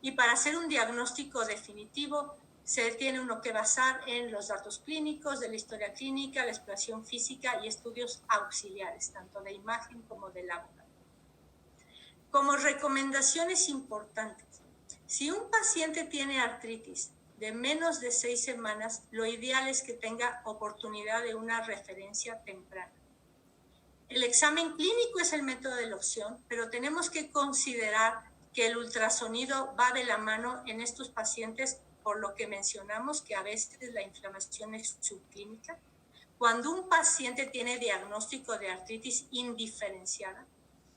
Y para hacer un diagnóstico definitivo se tiene uno que basar en los datos clínicos, de la historia clínica, la exploración física y estudios auxiliares, tanto de imagen como de laboratorio. Como recomendaciones importantes, si un paciente tiene artritis de menos de 6 semanas, lo ideal es que tenga oportunidad de una referencia temprana. El examen clínico es el método de elección, pero tenemos que considerar que el ultrasonido va de la mano en estos pacientes, por lo que mencionamos que a veces la inflamación es subclínica. Cuando un paciente tiene diagnóstico de artritis indiferenciada,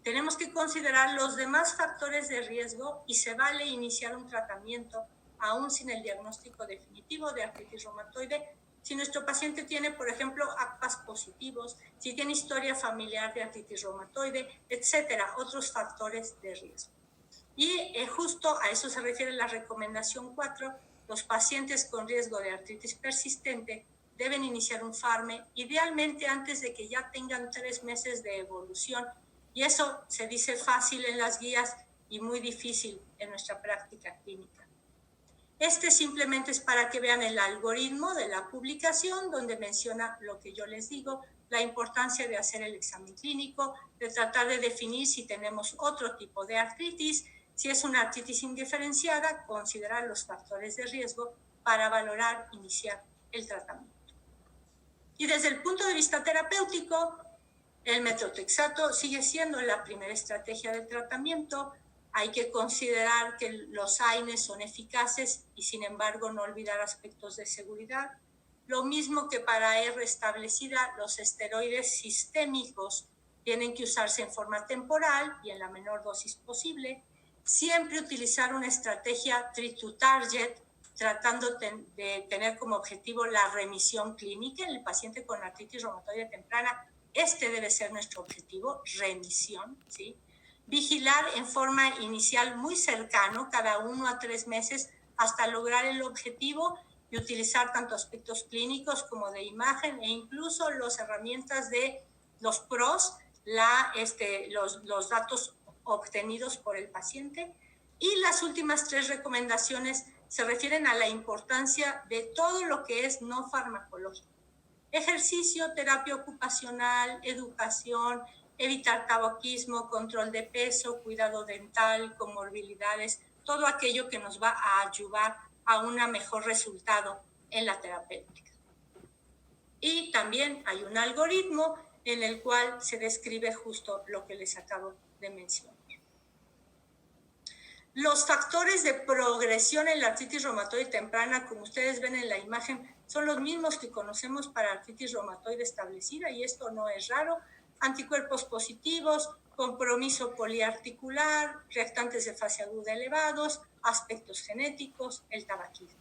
tenemos que considerar los demás factores de riesgo y se vale iniciar un tratamiento aún sin el diagnóstico definitivo de artritis reumatoide. Si nuestro paciente tiene, por ejemplo, ACPAs positivos, si tiene historia familiar de artritis reumatoide, etcétera, otros factores de riesgo. Y justo a eso se refiere la recomendación 4. Los pacientes con riesgo de artritis persistente deben iniciar un FARME, idealmente antes de que ya tengan 3 meses de evolución. Y eso se dice fácil en las guías y muy difícil en nuestra práctica clínica. Este simplemente es para que vean el algoritmo de la publicación, donde menciona lo que yo les digo, la importancia de hacer el examen clínico, de tratar de definir si tenemos otro tipo de artritis, si es una artritis indiferenciada, considerar los factores de riesgo para valorar, iniciar el tratamiento. Y desde el punto de vista terapéutico, el metotrexato sigue siendo la primera estrategia de tratamiento. Hay que considerar que los AINES son eficaces y, sin embargo, no olvidar aspectos de seguridad. Lo mismo que para R establecida, los esteroides sistémicos tienen que usarse en forma temporal y en la menor dosis posible. Siempre utilizar una estrategia treat to target, tratando de tener como objetivo la remisión clínica en el paciente con artritis reumatoide temprana. Este debe ser nuestro objetivo, remisión, ¿sí? Vigilar en forma inicial muy cercano, cada 1 a 3 meses, hasta lograr el objetivo y utilizar tanto aspectos clínicos como de imagen e incluso las herramientas de los PROS, los datos obtenidos por el paciente. Y las últimas 3 recomendaciones se refieren a la importancia de todo lo que es no farmacológico. Ejercicio, terapia ocupacional, educación, evitar tabaquismo, control de peso, cuidado dental, comorbilidades, todo aquello que nos va a ayudar a un mejor resultado en la terapéutica. Y también hay un algoritmo en el cual se describe justo lo que les acabo de mencionar. Los factores de progresión en la artritis reumatoide temprana, como ustedes ven en la imagen, son los mismos que conocemos para artritis reumatoide establecida, y esto no es raro. Anticuerpos positivos, compromiso poliarticular, reactantes de fase aguda elevados, aspectos genéticos, el tabaquismo.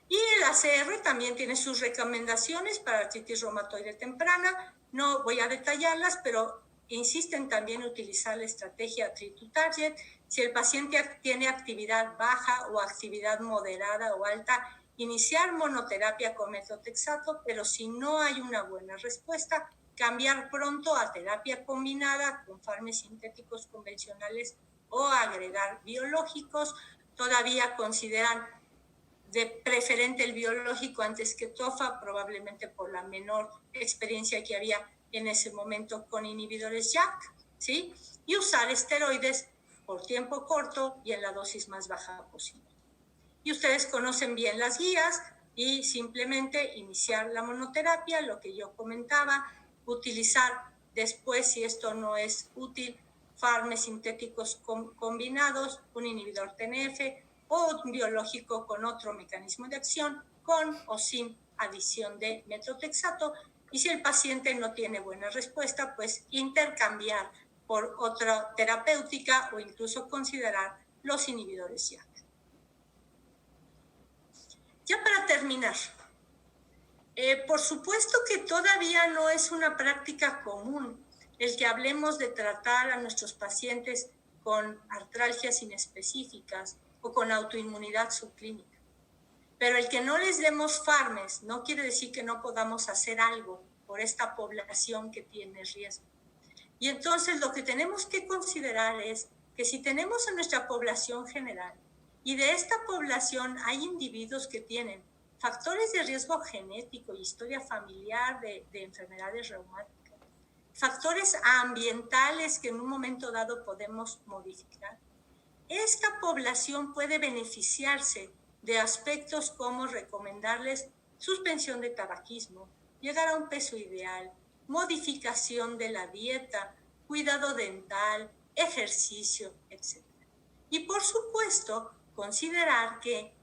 Y el ACR también tiene sus recomendaciones para artritis reumatoide temprana. No voy a detallarlas, pero insisten también en utilizar la estrategia treat to target. Si el paciente tiene actividad baja o actividad moderada o alta, iniciar monoterapia con metotrexato, pero si no hay una buena respuesta, cambiar pronto a terapia combinada con fármacos sintéticos convencionales o agregar biológicos. Todavía consideran de preferente el biológico antes que TOFA, probablemente por la menor experiencia que había en ese momento con inhibidores JAK, ¿sí? Y usar esteroides por tiempo corto y en la dosis más baja posible. Y ustedes conocen bien las guías y simplemente iniciar la monoterapia, lo que yo comentaba, utilizar después, si esto no es útil, fármacos sintéticos combinados, un inhibidor TNF o un biológico con otro mecanismo de acción, con o sin adición de metotrexato. Y si el paciente no tiene buena respuesta, pues intercambiar por otra terapéutica o incluso considerar los inhibidores JAK. Ya para terminar, por supuesto que todavía no es una práctica común el que hablemos de tratar a nuestros pacientes con artralgias inespecíficas o con autoinmunidad subclínica. Pero el que no les demos fármacos no quiere decir que no podamos hacer algo por esta población que tiene riesgo. Y entonces lo que tenemos que considerar es que si tenemos a nuestra población general y de esta población hay individuos que tienen factores de riesgo genético y historia familiar de enfermedades reumáticas, factores ambientales que en un momento dado podemos modificar, esta población puede beneficiarse de aspectos como recomendarles suspensión de tabaquismo, llegar a un peso ideal, modificación de la dieta, cuidado dental, ejercicio, etc. Y por supuesto, considerar que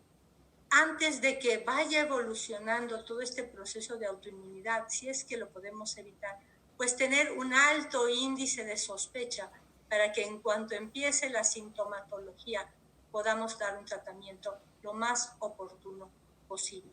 antes de que vaya evolucionando todo este proceso de autoinmunidad, si es que lo podemos evitar, pues tener un alto índice de sospecha para que en cuanto empiece la sintomatología podamos dar un tratamiento lo más oportuno posible.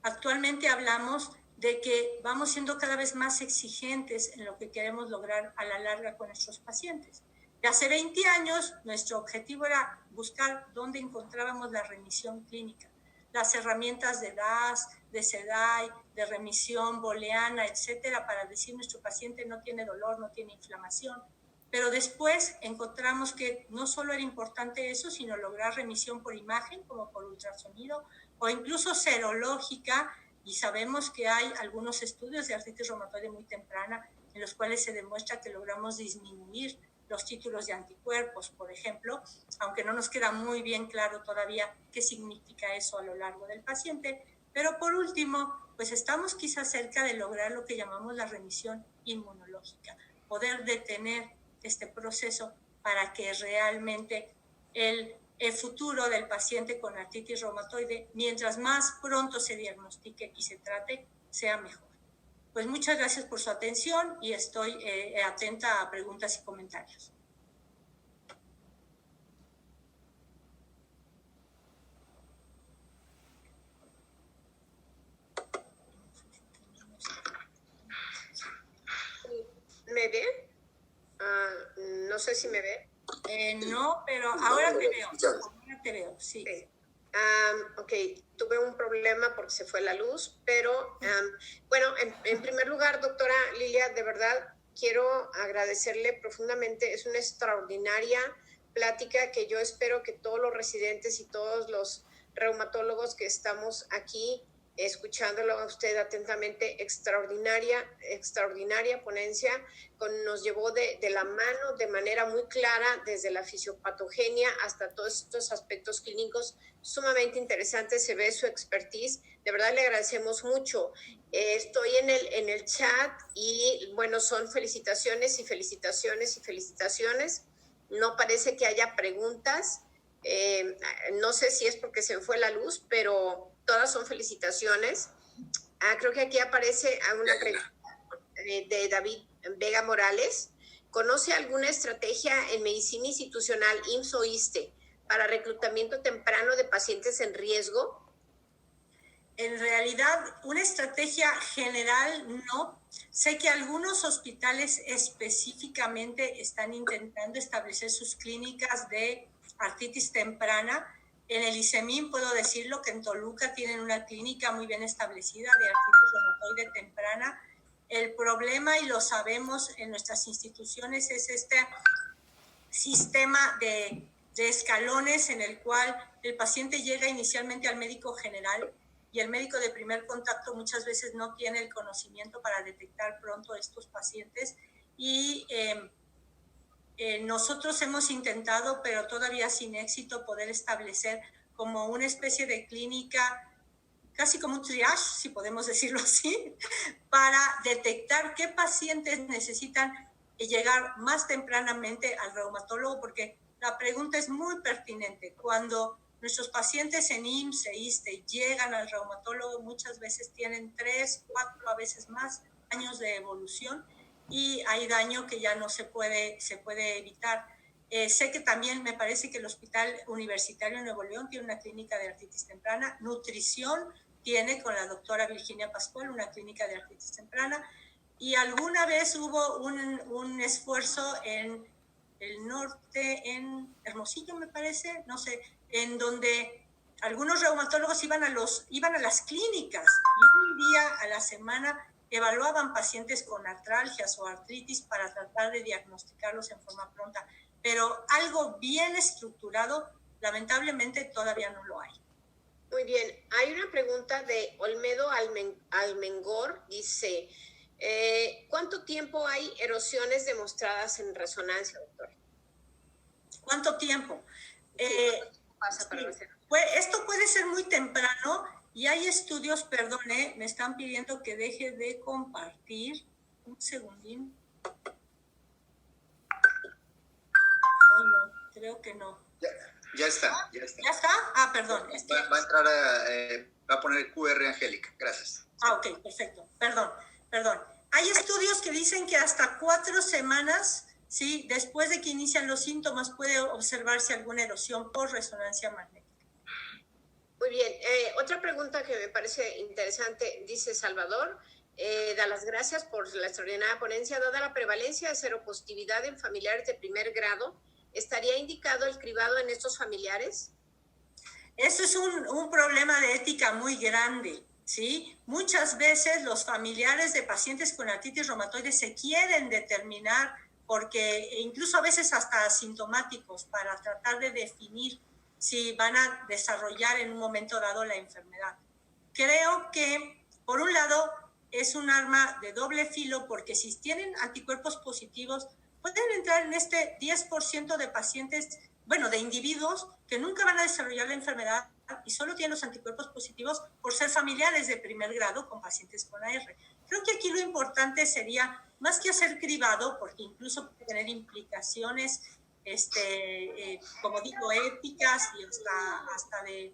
Actualmente hablamos de que vamos siendo cada vez más exigentes en lo que queremos lograr a la larga con nuestros pacientes. De hace 20 años, nuestro objetivo era buscar dónde encontrábamos la remisión clínica, las herramientas de DAS, de SEDAI, de remisión booleana, etcétera, para decir nuestro paciente no tiene dolor, no tiene inflamación. Pero después encontramos que no solo era importante eso, sino lograr remisión por imagen, como por ultrasonido, o incluso serológica, y sabemos que hay algunos estudios de artritis reumatoide muy temprana en los cuales se demuestra que logramos disminuir los títulos de anticuerpos, por ejemplo, aunque no nos queda muy bien claro todavía qué significa eso a lo largo del paciente. Pero por último, pues estamos quizás cerca de lograr lo que llamamos la remisión inmunológica, poder detener este proceso para que realmente el futuro del paciente con artritis reumatoide, mientras más pronto se diagnostique y se trate, sea mejor. Pues muchas gracias por su atención y estoy atenta a preguntas y comentarios.
¿Me ve? No sé si me ve.
No, pero ahora te veo. Ahora te veo, sí.
Ok, tuve un problema porque se fue la luz, pero bueno, en primer lugar, doctora Lilia, de verdad quiero agradecerle profundamente. Es una extraordinaria plática que yo espero que todos los residentes y todos los reumatólogos que estamos aquí escuchándolo a usted atentamente, extraordinaria ponencia, nos llevó de la mano de manera muy clara desde la fisiopatogenia hasta todos estos aspectos clínicos sumamente interesantes. Se ve su expertise, de verdad le agradecemos mucho. Estoy en el chat y bueno, son felicitaciones. No parece que haya preguntas. No sé si es porque se me fue la luz, pero todas son felicitaciones. Creo que aquí aparece una pregunta de David Vega Morales. ¿Conoce alguna estrategia en medicina institucional, IMSS o ISSSTE, para reclutamiento temprano de pacientes en riesgo?
En realidad, una estrategia general no. Sé que algunos hospitales específicamente están intentando establecer sus clínicas de artritis temprana. En el ISEMIN puedo decirlo que en Toluca tienen una clínica muy bien establecida de artritis reumatoide temprana. El problema, y lo sabemos en nuestras instituciones, es este sistema de escalones en el cual el paciente llega inicialmente al médico general y el médico de primer contacto muchas veces no tiene el conocimiento para detectar pronto estos pacientes. Y nosotros hemos intentado, pero todavía sin éxito, poder establecer como una especie de clínica, casi como un triage, si podemos decirlo así, para detectar qué pacientes necesitan llegar más tempranamente al reumatólogo, porque la pregunta es muy pertinente. Cuando nuestros pacientes en IMSS e ISSSTE llegan al reumatólogo, muchas veces tienen 3, 4, a veces más años de evolución y hay daño que ya no se puede evitar. Sé que también me parece que el Hospital Universitario de Nuevo León tiene una clínica de artritis temprana. Nutrición tiene con la doctora Virginia Pascual una clínica de artritis temprana. Y alguna vez hubo un esfuerzo en el norte, en Hermosillo me parece, no sé, en donde algunos reumatólogos iban a las clínicas y un día a la semana evaluaban pacientes con artralgias o artritis para tratar de diagnosticarlos en forma pronta. Pero algo bien estructurado, lamentablemente, todavía no lo hay.
Muy bien. Hay una pregunta de Olmedo Almengor. Dice, ¿cuánto tiempo hay erosiones demostradas en resonancia, doctor?
¿Cuánto tiempo?
Pasa para
esto puede ser muy temprano y hay estudios, perdone, me están pidiendo que deje de compartir. Un segundín. Oh, no, creo que no.
Ya está.
¿Ya está? Ah, perdón.
Va a entrar va a poner QR Angélica. Gracias.
Ah, ok, perfecto. Perdón. Hay estudios que dicen que hasta 4 semanas, ¿sí? Después de que inician los síntomas, puede observarse alguna erosión por resonancia magnética.
Muy bien. Otra pregunta que me parece interesante, dice Salvador, da las gracias por la extraordinaria ponencia. Dada la prevalencia de seropositividad en familiares de primer grado, ¿estaría indicado el cribado en estos familiares?
Eso es un problema de ética muy grande, ¿sí? Muchas veces los familiares de pacientes con artritis reumatoide se quieren determinar, porque incluso a veces hasta asintomáticos, para tratar de definir si van a desarrollar en un momento dado la enfermedad. Creo que, por un lado, es un arma de doble filo, porque si tienen anticuerpos positivos, pueden entrar en este 10% de pacientes, de individuos que nunca van a desarrollar la enfermedad y solo tienen los anticuerpos positivos por ser familiares de primer grado con pacientes con AR. Creo que aquí lo importante sería, más que hacer cribado, porque incluso puede tener implicaciones, como digo, éticas y hasta de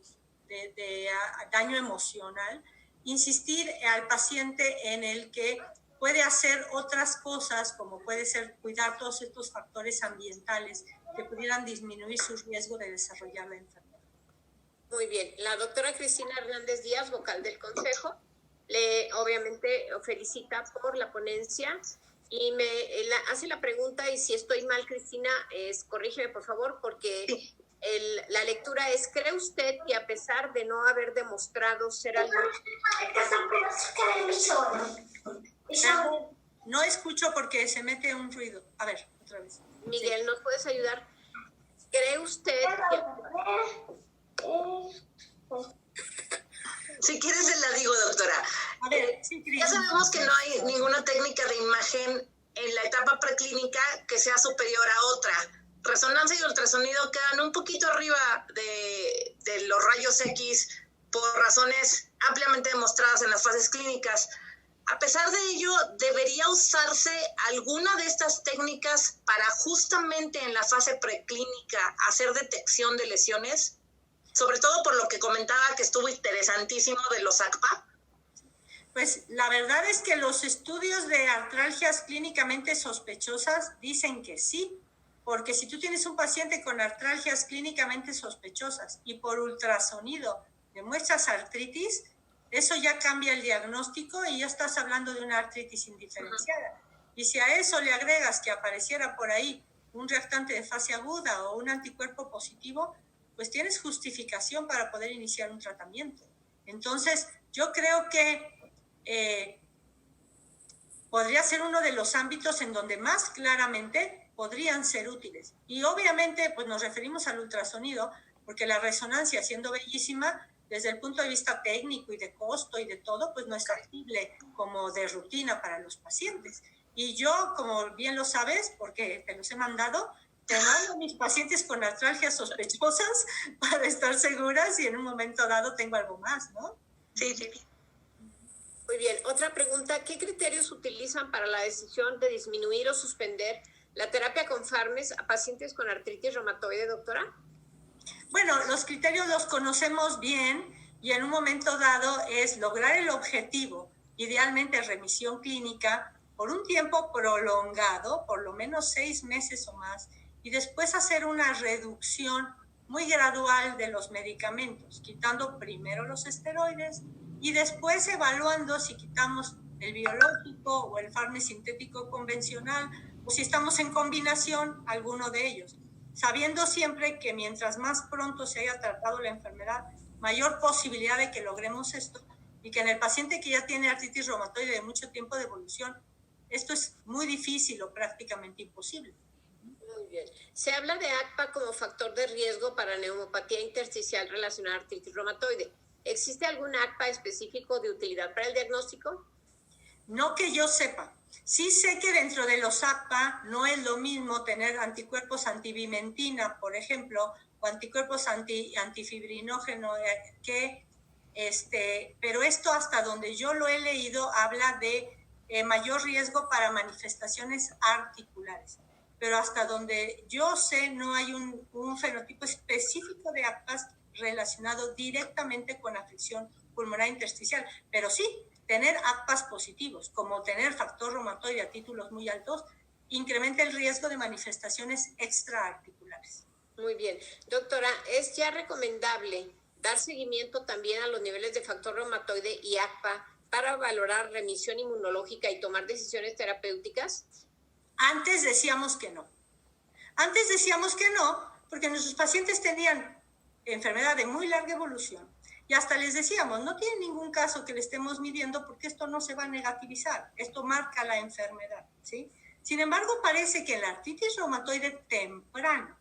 daño emocional, insistir al paciente en el que puede hacer otras cosas, como puede ser cuidar todos estos factores ambientales que pudieran disminuir su riesgo de desarrollar la enfermedad.
Muy bien. La doctora Cristina Hernández Díaz, vocal del Consejo, obviamente felicita por la ponencia y me hace la pregunta, y si estoy mal, Cristina, corrígeme por favor, porque la lectura es: ¿cree usted que a pesar de no haber demostrado ser algo...
No escucho porque se mete un ruido. A ver, otra vez.
Miguel, ¿nos puedes ayudar? ¿Cree usted que...
Si quieres se la digo, doctora.
A ver, sí,
ya sabemos que no hay ninguna técnica de imagen en la etapa preclínica que sea superior a otra. Resonancia y ultrasonido quedan un poquito arriba de los rayos X por razones ampliamente demostradas en las fases clínicas. A pesar de ello, ¿debería usarse alguna de estas técnicas para justamente en la fase preclínica hacer detección de lesiones? Sobre todo por lo que comentaba que estuvo interesantísimo de los ACPA.
Pues la verdad es que los estudios de artralgias clínicamente sospechosas dicen que sí, porque si tú tienes un paciente con artralgias clínicamente sospechosas y por ultrasonido demuestras artritis, eso ya cambia el diagnóstico y ya estás hablando de una artritis indiferenciada. Y si a eso le agregas que apareciera por ahí un reactante de fase aguda o un anticuerpo positivo, pues tienes justificación para poder iniciar un tratamiento. Entonces, yo creo que podría ser uno de los ámbitos en donde más claramente podrían ser útiles. Y obviamente, pues nos referimos al ultrasonido, porque la resonancia, siendo bellísima, desde el punto de vista técnico y de costo y de todo, pues no es factible como de rutina para los pacientes. Y yo, como bien lo sabes, porque te los he mandado, te mando a mis pacientes con artralgias sospechosas para estar seguras y en un momento dado tengo algo más, ¿no?
Sí.
Muy Muy bien. Otra pregunta, ¿qué criterios utilizan para la decisión de disminuir o suspender la terapia con Farmes a pacientes con artritis reumatoide, doctora?
Bueno, los criterios los conocemos bien y en un momento dado es lograr el objetivo, idealmente remisión clínica, por un tiempo prolongado, por lo menos 6 meses o más, y después hacer una reducción muy gradual de los medicamentos, quitando primero los esteroides y después evaluando si quitamos el biológico o el fármaco sintético convencional o si estamos en combinación alguno de ellos, sabiendo siempre que mientras más pronto se haya tratado la enfermedad, mayor posibilidad de que logremos esto y que en el paciente que ya tiene artritis reumatoide de mucho tiempo de evolución, esto es muy difícil o prácticamente imposible.
Muy bien. Se habla de ACPA como factor de riesgo para neumopatía intersticial relacionada a artritis reumatoide. ¿Existe algún ACPA específico de utilidad para el diagnóstico?
No que yo sepa. Sí sé que dentro de los ACPA no es lo mismo tener anticuerpos antivimentina, por ejemplo, o anticuerpos antifibrinógeno, pero esto hasta donde yo lo he leído habla de mayor riesgo para manifestaciones articulares. Pero hasta donde yo sé no hay un fenotipo específico de ACPAs relacionado directamente con afección pulmonar intersticial, pero sí, tener ACPAs positivos, como tener factor reumatoide a títulos muy altos, incrementa el riesgo de manifestaciones extraarticulares.
Muy bien. Doctora, ¿es ya recomendable dar seguimiento también a los niveles de factor reumatoide y ACPA para valorar remisión inmunológica y tomar decisiones terapéuticas?
Antes decíamos que no. Antes decíamos que no, porque nuestros pacientes tenían enfermedad de muy larga evolución. Y hasta les decíamos, no tiene ningún caso que le estemos midiendo porque esto no se va a negativizar, esto marca la enfermedad, ¿sí? Sin embargo, parece que en la artritis reumatoide temprana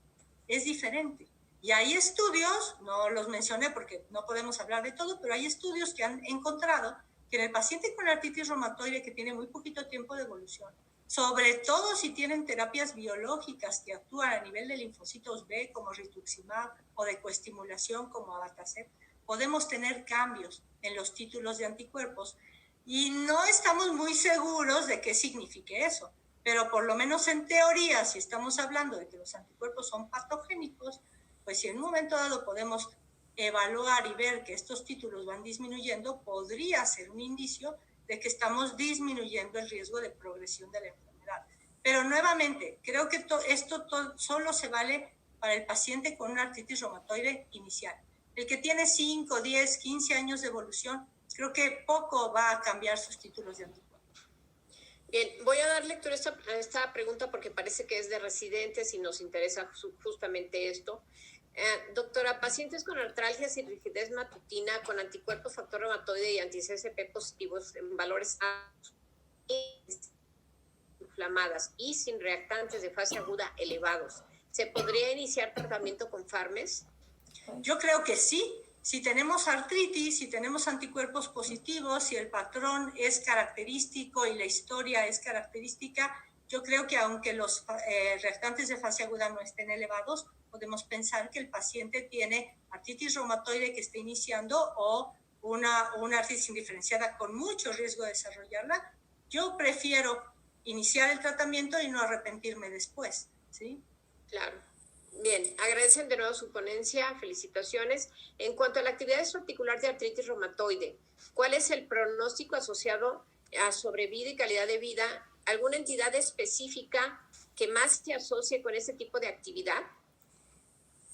es diferente. Y hay estudios, no los mencioné porque no podemos hablar de todo, pero hay estudios que han encontrado que en el paciente con artritis reumatoide que tiene muy poquito tiempo de evolución, sobre todo si tienen terapias biológicas que actúan a nivel de linfocitos B como rituximab o de coestimulación como abatacept, podemos tener cambios en los títulos de anticuerpos y no estamos muy seguros de qué signifique eso, pero por lo menos en teoría, si estamos hablando de que los anticuerpos son patogénicos, pues si en un momento dado podemos evaluar y ver que estos títulos van disminuyendo, podría ser un indicio de que estamos disminuyendo el riesgo de progresión de la enfermedad. Pero nuevamente, creo que esto solo se vale para el paciente con una artritis reumatoide inicial. El que tiene 5, 10, 15 años de evolución, creo que poco va a cambiar sus títulos de anticuerpos.
Bien, voy a dar lectura a esta pregunta porque parece que es de residentes y nos interesa justamente esto. Doctora, pacientes con artralgias y rigidez matutina con anticuerpos factor reumatoide y anti-CSP positivos en valores inflamadas y sin reactantes de fase aguda elevados, ¿se podría iniciar tratamiento con Farmes?
Yo creo que sí. Si tenemos artritis, si tenemos anticuerpos positivos, si el patrón es característico y la historia es característica, yo creo que aunque los reactantes de fase aguda no estén elevados, podemos pensar que el paciente tiene artritis reumatoide que está iniciando o una artritis indiferenciada con mucho riesgo de desarrollarla. Yo prefiero iniciar el tratamiento y no arrepentirme después, ¿sí?
Claro. Bien, agradecen de nuevo su ponencia, felicitaciones. En cuanto a la actividad extraarticular de artritis reumatoide, ¿cuál es el pronóstico asociado a sobrevida y calidad de vida? ¿Alguna entidad específica que más se asocie con ese tipo de actividad?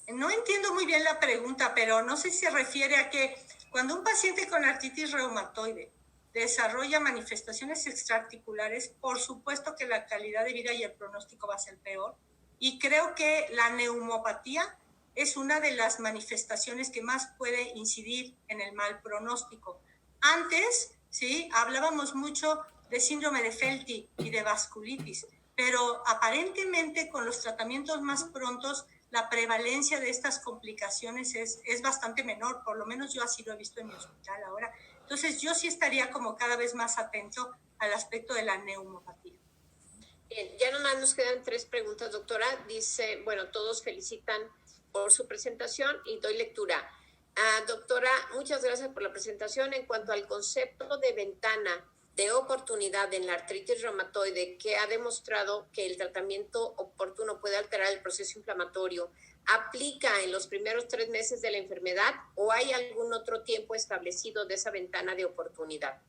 No entiendo muy bien la pregunta, pero no sé si se refiere a que cuando un paciente con artritis reumatoide desarrolla manifestaciones extraarticulares, por supuesto que la calidad de vida y el pronóstico va a ser peor. Y creo que la neumopatía es una de las manifestaciones que más puede incidir en el mal pronóstico. Antes, sí, hablábamos mucho de síndrome de Felty y de vasculitis, pero aparentemente con los tratamientos más prontos, la prevalencia de estas complicaciones es bastante menor, por lo menos yo así lo he visto en mi hospital ahora. Entonces yo sí estaría como cada vez más atento al aspecto de la neumopatía.
Bien, ya nomás nos quedan 3 preguntas, doctora. Dice, bueno, todos felicitan por su presentación y doy lectura. Doctora, muchas gracias por la presentación. En cuanto al concepto de ventana de oportunidad en la artritis reumatoide, que ha demostrado que el tratamiento oportuno puede alterar el proceso inflamatorio, ¿aplica en los primeros 3 meses de la enfermedad o hay algún otro tiempo establecido de esa ventana de oportunidad?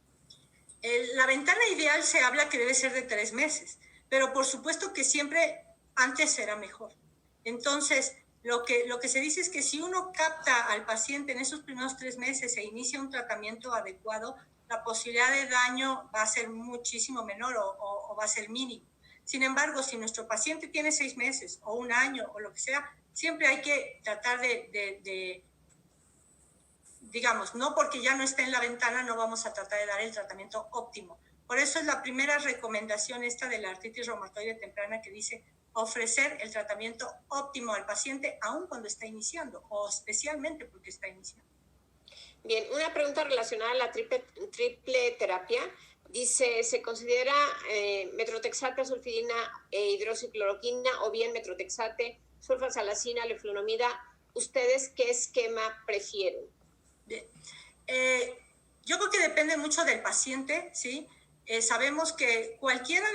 La ventana ideal se habla que debe ser de 3 meses, pero por supuesto que siempre antes será mejor. Entonces, lo que se dice es que si uno capta al paciente en esos primeros 3 meses e inicia un tratamiento adecuado, la posibilidad de daño va a ser muchísimo menor o va a ser mínimo. Sin embargo, si nuestro paciente tiene 6 meses o 1 año o lo que sea, siempre hay que tratar de digamos, no porque ya no esté en la ventana, no vamos a tratar de dar el tratamiento óptimo. Por eso es la primera recomendación esta de la artritis reumatoide temprana que dice ofrecer el tratamiento óptimo al paciente aun cuando está iniciando o especialmente porque está iniciando.
Bien, una pregunta relacionada a la triple terapia. Dice, ¿se considera metrotexate, sulfidina e hidroxicloroquina o bien metrotexate, sulfasalacina, leflunomida? ¿Ustedes qué esquema prefieren?
Yo creo que depende mucho del paciente, ¿sí? Sabemos que cualquiera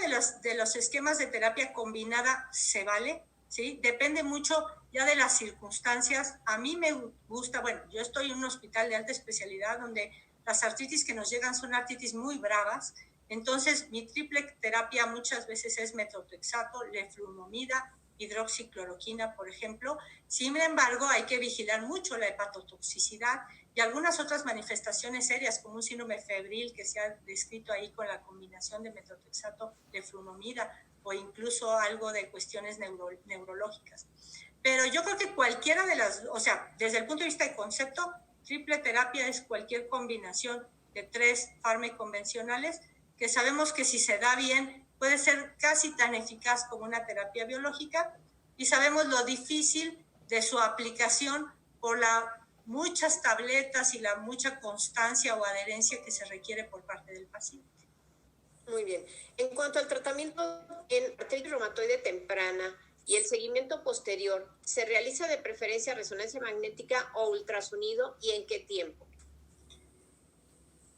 de los esquemas de terapia combinada se vale, ¿sí? Depende mucho ya de las circunstancias. A mí me gusta, bueno, yo estoy en un hospital de alta especialidad donde las artritis que nos llegan son artritis muy bravas, entonces mi triple terapia muchas veces es metrotexato, leflunomida, hidroxicloroquina, por ejemplo. Sin embargo, hay que vigilar mucho la hepatotoxicidad y algunas otras manifestaciones serias, como un síndrome febril que se ha descrito ahí con la combinación de metrotexato, leflunomida, o incluso algo de cuestiones neurológicas. Pero yo creo que cualquiera de las, o sea, desde el punto de vista de concepto, triple terapia es cualquier combinación de 3 fármacos convencionales que sabemos que si se da bien puede ser casi tan eficaz como una terapia biológica y sabemos lo difícil de su aplicación por las muchas tabletas y la mucha constancia o adherencia que se requiere por parte del paciente.
Muy bien. En cuanto al tratamiento en artritis reumatoide temprana y el seguimiento posterior, ¿se realiza de preferencia resonancia magnética o ultrasonido y en qué tiempo?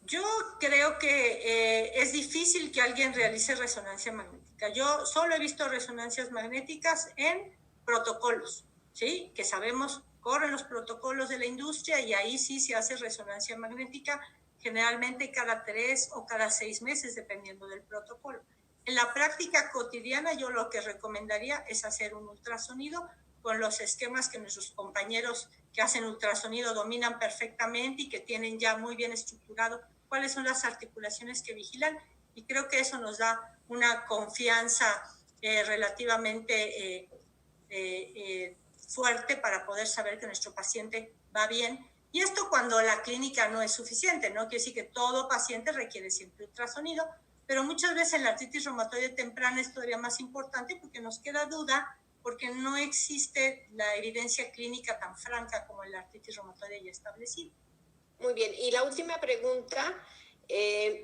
Yo creo que es difícil que alguien realice resonancia magnética. Yo solo he visto resonancias magnéticas en protocolos, ¿sí? Que sabemos, corren los protocolos de la industria y ahí sí se hace resonancia magnética, generalmente cada 3 o cada 6 meses, dependiendo del protocolo. En la práctica cotidiana, yo lo que recomendaría es hacer un ultrasonido con los esquemas que nuestros compañeros que hacen ultrasonido dominan perfectamente y que tienen ya muy bien estructurado cuáles son las articulaciones que vigilan, y creo que eso nos da una confianza relativamente fuerte para poder saber que nuestro paciente va bien. Y esto cuando la clínica no es suficiente, no quiere decir que todo paciente requiere siempre ultrasonido, pero muchas veces en la artritis reumatoide temprana es todavía más importante porque nos queda duda, porque no existe la evidencia clínica tan franca como en la artritis reumatoide ya establecida.
Muy bien. Y la última pregunta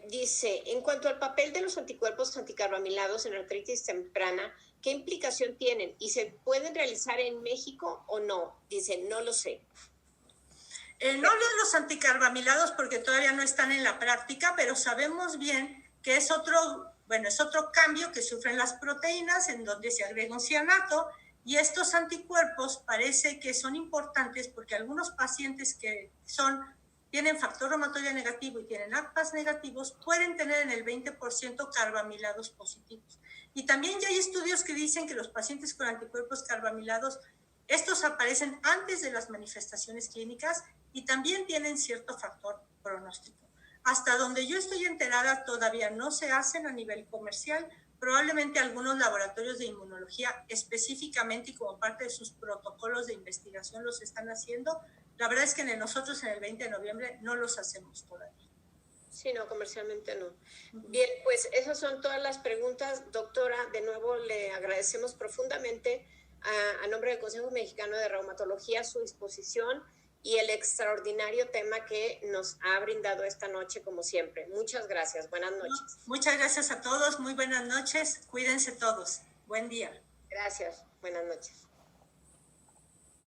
dice, en cuanto al papel de los anticuerpos anticarbamilados en artritis temprana, ¿qué implicación tienen? ¿Y se pueden realizar en México o no? Dice, no lo sé.
No los anticarbamilados porque todavía no están en la práctica, pero sabemos bien que es otro cambio que sufren las proteínas en donde se agrega un cianato, y estos anticuerpos parece que son importantes porque algunos pacientes que tienen factor reumatoide negativo y tienen ACPAS negativos pueden tener en el 20% carbamilados positivos. Y también ya hay estudios que dicen que los pacientes con anticuerpos carbamilados, estos aparecen antes de las manifestaciones clínicas y también tienen cierto factor pronóstico. Hasta donde yo estoy enterada, todavía no se hacen a nivel comercial. Probablemente algunos laboratorios de inmunología específicamente y como parte de sus protocolos de investigación los están haciendo. La verdad es que nosotros en el 20 de noviembre no los hacemos todavía.
Sí, no, comercialmente no. Bien, pues esas son todas las preguntas. Doctora, de nuevo le agradecemos profundamente a nombre del Consejo Mexicano de Reumatología su disposición y el extraordinario tema que nos ha brindado esta noche, como siempre. Muchas gracias. Buenas noches.
Muchas gracias a todos. Muy buenas noches. Cuídense todos. Buen día.
Gracias. Buenas noches.